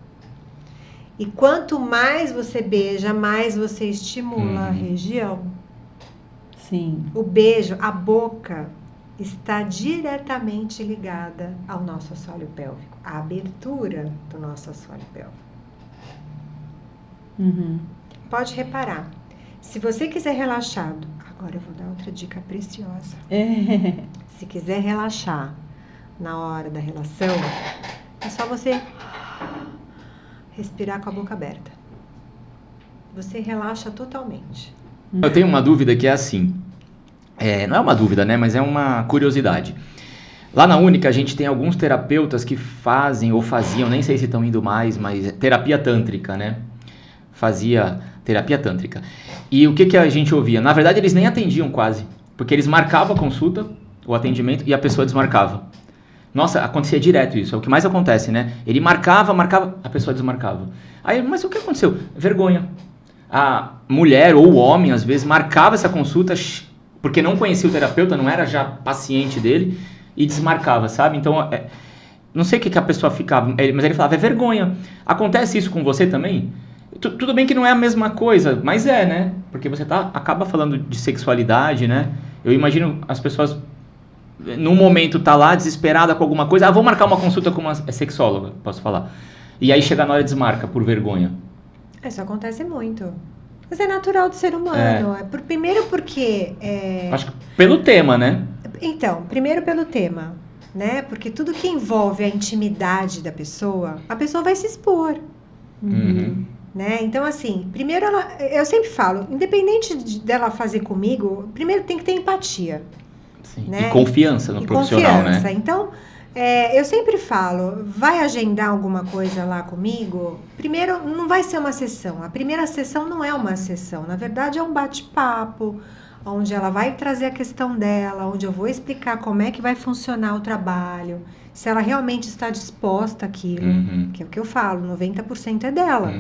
E quanto mais você beija, mais você estimula a região. Sim. O beijo, a boca, está diretamente ligada ao nosso assoalho pélvico, à abertura do nosso assoalho pélvico. Pode reparar, se você quiser relaxado, agora eu vou dar outra dica preciosa. Se quiser relaxar na hora da relação, é só você respirar com a boca aberta. Você relaxa totalmente. Eu tenho uma dúvida que é assim, não é uma dúvida, né, mas é uma curiosidade. Lá na Única a gente tem alguns terapeutas que fazem ou faziam, nem sei se estão indo mais, mas terapia tântrica, né? Fazia terapia tântrica. E o que a gente ouvia? Na verdade eles nem atendiam quase, porque eles marcavam a consulta, o atendimento, e a pessoa desmarcava. Nossa, acontecia direto isso, é o que mais acontece, né? Ele marcava, a pessoa desmarcava. Aí, mas o que aconteceu? Vergonha. A mulher ou o homem, às vezes, marcava essa consulta porque não conhecia o terapeuta, não era já paciente dele, e desmarcava, sabe? Então, não sei o que a pessoa ficava, mas ele falava, é vergonha. Acontece isso com você também? Tudo bem que não é a mesma coisa, mas né? Porque você acaba falando de sexualidade, né? Eu imagino as pessoas, num momento, tá lá desesperada com alguma coisa, vou marcar uma consulta com uma sexóloga, posso falar. E aí chega na hora e desmarca, por vergonha. Isso acontece muito. Mas é natural do ser humano. Primeiro porque... Acho que pelo tema, né? Então, primeiro pelo tema, né? Porque tudo que envolve a intimidade da pessoa, a pessoa vai se expor. Né? Então, assim, primeiro eu sempre falo, independente dela fazer comigo, primeiro tem que ter empatia. Sim. Né? E confiança no profissional, né? Então, eu sempre falo, vai agendar alguma coisa lá comigo, primeiro não vai ser uma sessão. A primeira sessão não é uma sessão, na verdade é um bate-papo, onde ela vai trazer a questão dela, onde eu vou explicar como é que vai funcionar o trabalho, se ela realmente está disposta àquilo, que é o que eu falo, 90% é dela.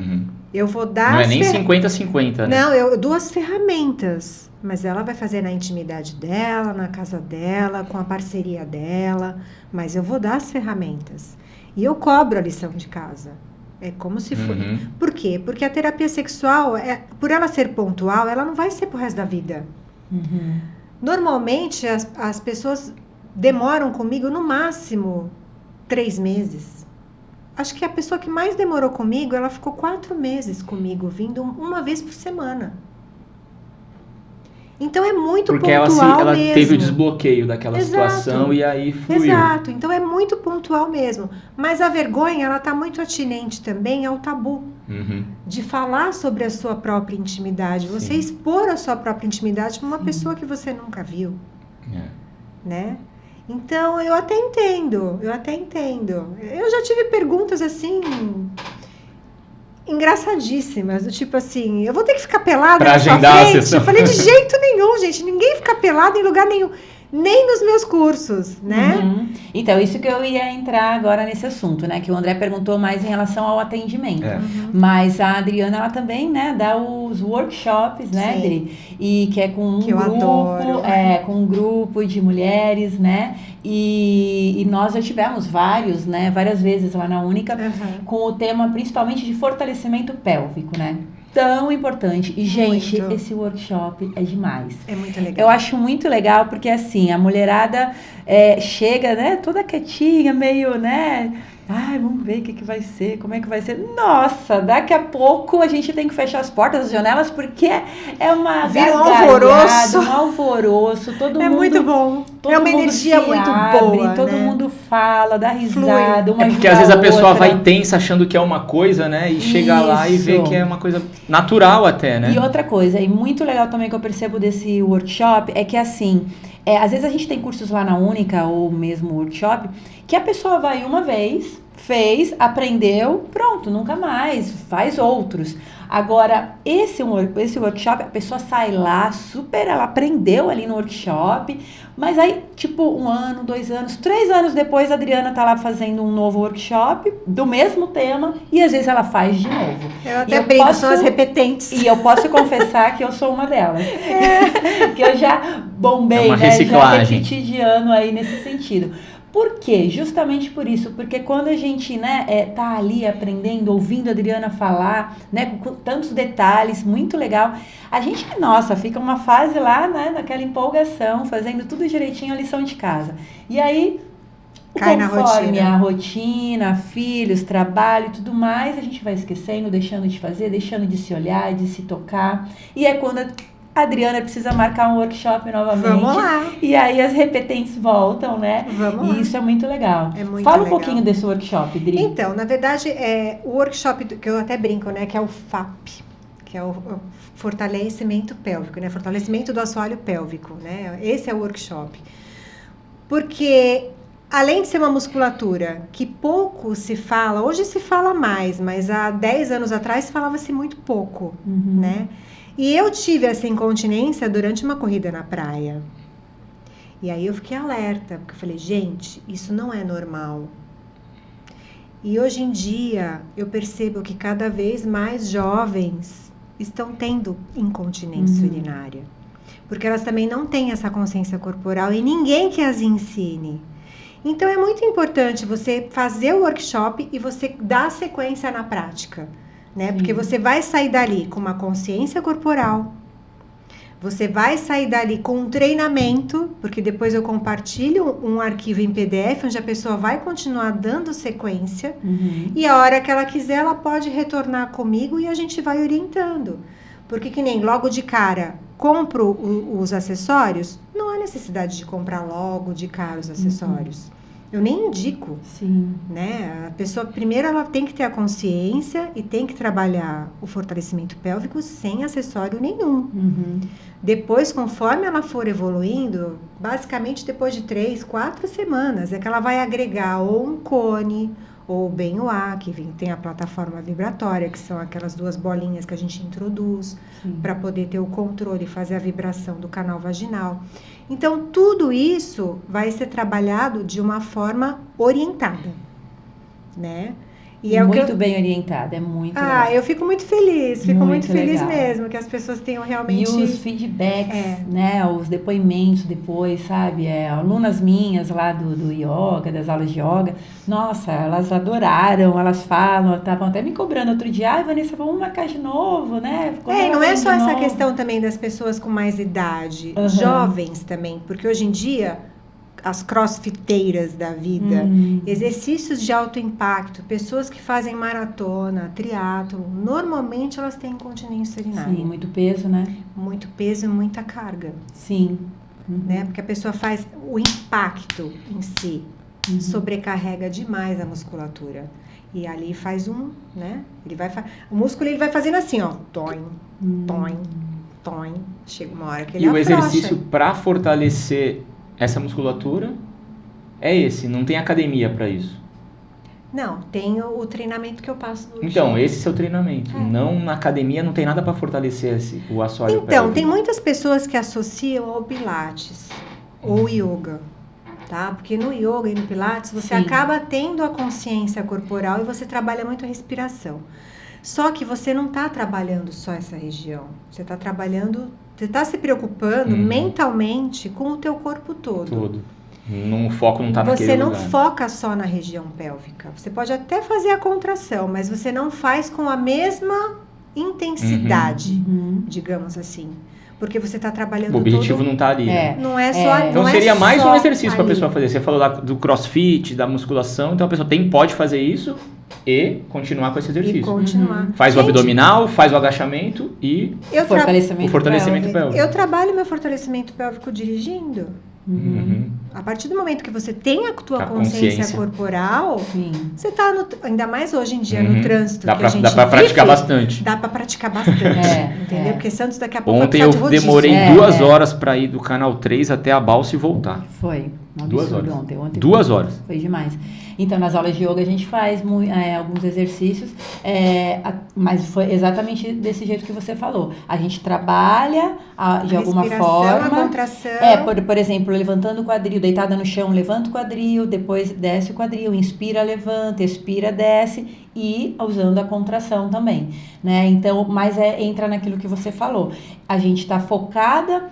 Eu vou dar... Não é nem 50-50, né? Não, eu dou as ferramentas, mas ela vai fazer na intimidade dela, na casa dela, com a parceria dela, mas eu vou dar as ferramentas. E eu cobro a lição de casa. É como se fosse... Por quê? Porque a terapia sexual, por ela ser pontual, ela não vai ser pro resto da vida. Normalmente, as pessoas demoram comigo no máximo 3 meses. Acho que a pessoa que mais demorou comigo, ela ficou 4 meses comigo, vindo uma vez por semana. Então é muito porque pontual ela mesmo. Teve o desbloqueio daquela situação e aí fluiu. Exato, então é muito pontual mesmo. Mas a vergonha, ela está muito atinente também ao tabu. De falar sobre a sua própria intimidade. Você expor a sua própria intimidade para uma pessoa que você nunca viu. Né? Então, eu até entendo. Eu já tive perguntas assim... engraçadíssimas, do tipo assim, eu vou ter que ficar pelada pra na sua agendar frente? A sessão. Eu falei, de jeito nenhum, gente, ninguém fica pelado em lugar nenhum, nem nos meus cursos, né? Então, isso que eu ia entrar agora nesse assunto, né, que o André perguntou mais em relação ao atendimento, mas a Adriana, ela também, né, dá os workshops, né, Adri? E que é com um que eu grupo, adoro. Com um grupo de mulheres, né, e nós já tivemos várias vezes lá na Única, com o tema principalmente de fortalecimento pélvico, né? Tão importante. E, gente, esse workshop é demais. É muito legal. Eu acho muito legal porque, assim, a mulherada chega, né, toda quietinha, meio, né... Ai, vamos ver o que vai ser, como é que vai ser. Nossa, daqui a pouco a gente tem que fechar as portas, as janelas, porque é uma alvoroço. Um alvoroço, todo mundo... É muito bom. É uma energia muito boa, todo mundo fala, dá risada, uma porque às vezes a pessoa vai tensa achando que é uma coisa, né? E chega lá e vê que é uma coisa natural até, né? E outra coisa, e muito legal também que eu percebo desse workshop, é que assim... às vezes a gente tem cursos lá na Única, ou mesmo workshop, que a pessoa vai uma vez, fez, aprendeu, pronto, nunca mais, faz outros. Agora, esse workshop, a pessoa sai lá, ela aprendeu ali no workshop, mas aí, tipo, 1 ano, 2 anos, 3 anos depois, a Adriana tá lá fazendo um novo workshop, do mesmo tema, e às vezes ela faz de novo. Eu até brinco, são as repetentes. E eu posso confessar que eu sou uma delas. Que eu já bombei, uma né? Já reciclagem. repeti de ano aí nesse sentido. Por quê? Justamente por isso, porque quando a gente, né, tá ali aprendendo, ouvindo a Adriana falar, né, com tantos detalhes, muito legal, a gente, nossa, fica uma fase lá, né, naquela empolgação, fazendo tudo direitinho a lição de casa. E aí, cai na conforme rotina. a rotina, filhos, trabalho e tudo mais, a gente vai esquecendo, deixando de fazer, deixando de se olhar, de se tocar. E é quando a Adriana precisa marcar um workshop novamente. Vamos lá. E aí as repetentes voltam, né? Vamos lá. E isso é muito legal. É muito Fala um legal. pouquinho desse workshop, Dri. Então, na verdade, o workshop que eu até brinco, né, que é o FAP, que é o fortalecimento pélvico, né, fortalecimento do assoalho pélvico, né, esse é o workshop. Porque, além de ser uma musculatura que pouco se fala, hoje se fala mais, mas há 10 anos atrás falava-se muito pouco, né? E eu tive essa incontinência durante uma corrida na praia. E aí eu fiquei alerta, porque eu falei, gente, isso não é normal. E hoje em dia eu percebo que cada vez mais jovens estão tendo incontinência urinária. Porque elas também não têm essa consciência corporal e ninguém que as ensine. Então é muito importante você fazer o workshop e você dar sequência na prática, né? Porque você vai sair dali com uma consciência corporal, você vai sair dali com um treinamento, porque depois eu compartilho um arquivo em PDF, onde a pessoa vai continuar dando sequência, e a hora que ela quiser, ela pode retornar comigo e a gente vai orientando. Porque que nem logo de cara, compro os acessórios, não há necessidade de comprar logo de cara os acessórios. Eu nem indico, né? A pessoa, primeiro, ela tem que ter a consciência e tem que trabalhar o fortalecimento pélvico sem acessório nenhum. Depois, conforme ela for evoluindo, basicamente depois de 3, 4 semanas, é que ela vai agregar ou um cone, ou o BenOA, que tem a plataforma vibratória, que são aquelas 2 bolinhas que a gente introduz para poder ter o controle e fazer a vibração do canal vaginal. Então, tudo isso vai ser trabalhado de uma forma orientada, né? E é muito bem orientada, é muito legal. Eu fico muito feliz, feliz mesmo, que as pessoas tenham realmente... E os feedbacks, né, os depoimentos depois, sabe, alunas minhas lá do yoga, das aulas de yoga, nossa, elas adoraram, elas falam, estavam até me cobrando outro dia, Vanessa, vamos marcar de novo, né? Não é só essa questão também das pessoas com mais idade, jovens também, porque hoje em dia... as crossfiteiras da vida, exercícios de alto impacto, pessoas que fazem maratona, triatlo, normalmente elas têm incontinência urinária. Sim, muito peso, né? Muito peso e muita carga. Sim. Né? Porque a pessoa faz o impacto em si, sobrecarrega demais a musculatura. E ali faz né? O músculo ele vai fazendo assim, ó, toim, toim, toim. Chega uma hora que ele afrouxa. E o exercício para fortalecer essa musculatura é esse, não tem academia para isso. Não, tem o treinamento que eu passo no Então, workshop. esse é seu treinamento. Não na academia, não tem nada para fortalecer o assoalho pélvico. Então, tem muitas pessoas que associam ao Pilates ou Yoga, tá? Porque no Yoga e no Pilates você acaba tendo a consciência corporal e você trabalha muito a respiração. Só que você não está trabalhando só essa região. Você está trabalhando... Você está se preocupando mentalmente com o teu corpo todo. O foco não está naquele lugar. Você não foca só na região pélvica. Você pode até fazer a contração, mas você não faz com a mesma intensidade, digamos assim. Porque você está trabalhando... O objetivo não está ali. Né? Não é só... Então seria mais um exercício para a pessoa fazer. Você falou lá do crossfit, da musculação. Então a pessoa pode fazer isso e continuar com esse exercício. Faz o abdominal, faz o agachamento e o fortalecimento pélvico. Eu trabalho meu fortalecimento pélvico dirigindo. A partir do momento que você tem a tua consciência corporal, você está, ainda mais hoje em dia, no trânsito. Dá para praticar bastante. Dá para praticar bastante. Entendeu? Porque Santos daqui a pouco ontem eu demorei 2 horas para ir do canal 3 até a balsa e voltar. Foi. 2 horas. Ontem 2 horas. Foi demais. Então, nas aulas de yoga a gente faz alguns exercícios, mas foi exatamente desse jeito que você falou. A gente trabalha de alguma forma. A contração. Por exemplo, levantando o quadril, deitada no chão, levanta o quadril, depois desce o quadril, inspira, levanta, expira, desce e usando a contração também, né? Então, mas entra naquilo que você falou. A gente está focada,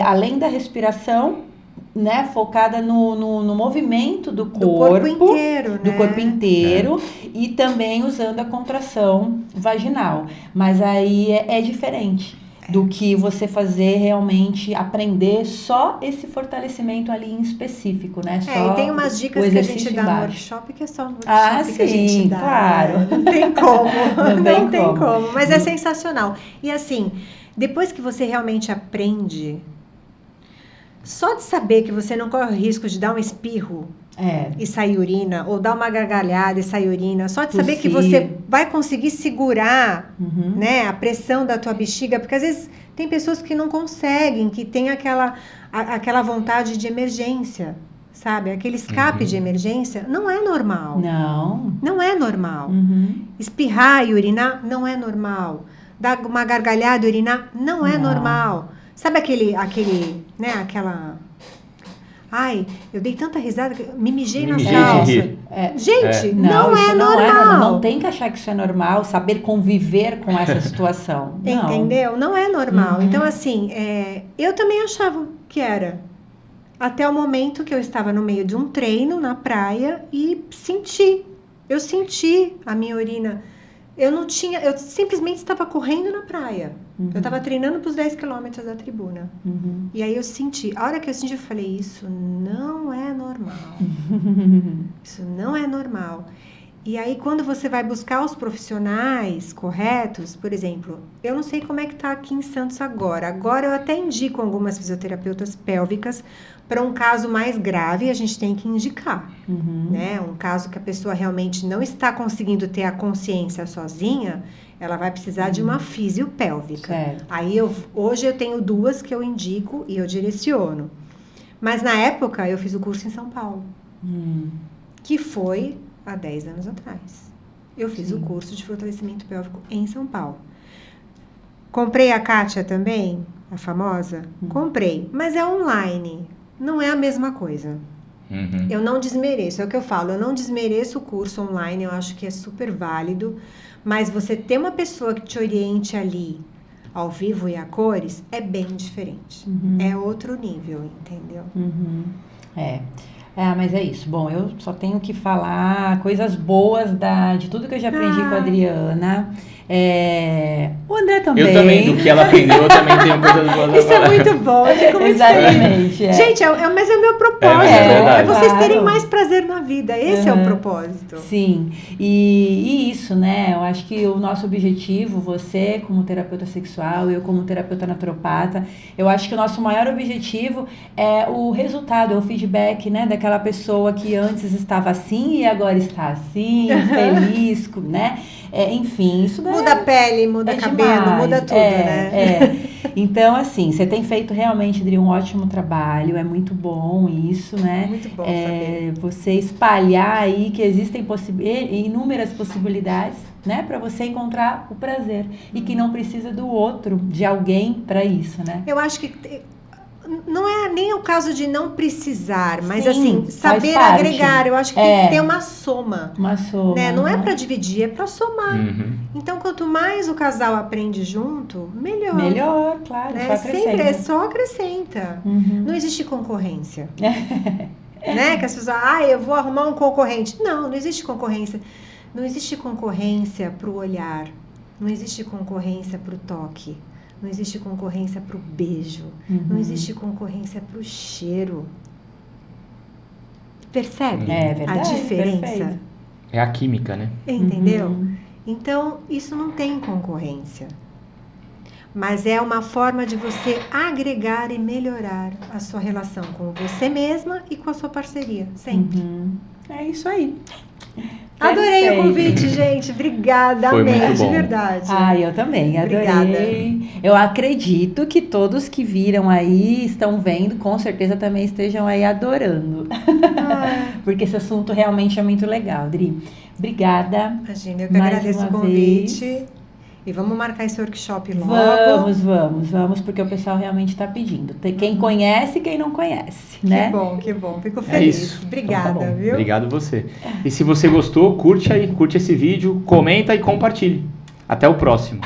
além da respiração, né, focada no movimento do corpo. Do corpo inteiro, né? Do corpo inteiro e também usando a contração vaginal. Mas aí é diferente do que você fazer realmente, aprender só esse fortalecimento ali em específico, né? Só e tem umas dicas que a gente dá no workshop que é só no workshop que a gente dá. Claro. Não tem como. Não tem como. Mas é sensacional. E assim, depois que você realmente aprende, só de saber que você não corre o risco de dar um espirro e sair urina, ou dar uma gargalhada e sair urina, só de saber que você vai conseguir segurar, né, a pressão da tua bexiga, porque às vezes tem pessoas que não conseguem, que tem aquela vontade de emergência, sabe? Aquele escape de emergência não é normal. Não é normal. Espirrar e urinar não é normal. Dar uma gargalhada e urinar não é normal. Sabe né, aquela... Ai, eu dei tanta risada que me mijei nas calças. Gente, não é normal. Não tem que achar que isso é normal, saber conviver com essa situação. Entendeu? Não é normal. Então, assim, eu também achava que era. Até o momento que eu estava no meio de um treino na praia e eu senti a minha urina. Eu simplesmente estava correndo na praia. Eu estava treinando para os 10 quilômetros da tribuna. E aí eu senti, a hora que eu senti, eu falei, isso não é normal. Isso não é normal. E aí quando você vai buscar os profissionais corretos, por exemplo, eu não sei como é que está aqui em Santos agora. Agora eu até indico algumas fisioterapeutas pélvicas para um caso mais grave, a gente tem que indicar, né? Um caso que a pessoa realmente não está conseguindo ter a consciência sozinha, ela vai precisar de uma fisiopélvica. Aí hoje eu tenho 2 que eu indico e eu direciono. Mas na época eu fiz o curso em São Paulo, que foi há 10 anos atrás. Eu fiz o curso de fortalecimento pélvico em São Paulo. Comprei a Kátia também, a famosa? Comprei, mas é online. Não é a mesma coisa. Eu não desmereço, é o que eu falo, eu não desmereço o curso online, eu acho que é super válido, mas você ter uma pessoa que te oriente ali, ao vivo e a cores, é bem diferente. É outro nível, entendeu? Mas é isso. Bom, eu só tenho que falar coisas boas de tudo que eu já aprendi com a Adriana. O André também. Eu também, do que ela aprendeu, eu também tenho coisas boas. Isso é muito bom, eu fico muito feliz. Gente, mas é o meu propósito. Vocês terem mais prazer na vida. Esse é o propósito. Sim. E isso, né? Eu acho que o nosso objetivo, você como terapeuta sexual, eu como terapeuta naturopata, eu acho que o nosso maior objetivo é o resultado, é o feedback, né? Daquela pessoa que antes estava assim e agora está assim, feliz, né? Enfim, isso daí muda a pele, muda cabelo, demais. Muda tudo, né? Então, assim, você tem feito realmente, Adri, um ótimo trabalho, é muito bom isso, né? Muito bom saber. Você espalhar aí que existem inúmeras possibilidades, né? Para você encontrar o prazer e que não precisa do outro, de alguém para isso, né? Eu acho que não é nem o caso de não precisar, mas assim, saber agregar. Eu acho que tem que ter uma soma. Uma soma. Né? Não é para dividir, é para somar. Então, quanto mais o casal aprende junto, melhor. Melhor, claro. Né? Sempre só acrescenta. Não existe concorrência. Né? Que as pessoas, eu vou arrumar um concorrente. Não existe concorrência. Não existe concorrência para o olhar. Não existe concorrência para o toque. Não existe concorrência para o beijo. Não existe concorrência para o cheiro. Percebe a diferença? Perfeito. É a química, né? Entendeu? Então, isso não tem concorrência. Mas é uma forma de você agregar e melhorar a sua relação com você mesma e com a sua parceria. Sempre. É isso aí. Adorei o convite, gente. Obrigada, amei, de verdade. Eu também, adorei. Obrigada. Eu acredito que todos que viram aí, estão vendo, com certeza também estejam aí adorando. Porque esse assunto realmente é muito legal, Adri. Obrigada. Imagina, eu que agradeço o convite. E vamos marcar esse workshop logo. Vamos, porque o pessoal realmente está pedindo. Tem quem conhece e quem não conhece, né? Que bom. Fico feliz. Isso. Obrigada, então, viu? Obrigado você. E se você gostou, curte esse vídeo, comenta e compartilhe. Até o próximo.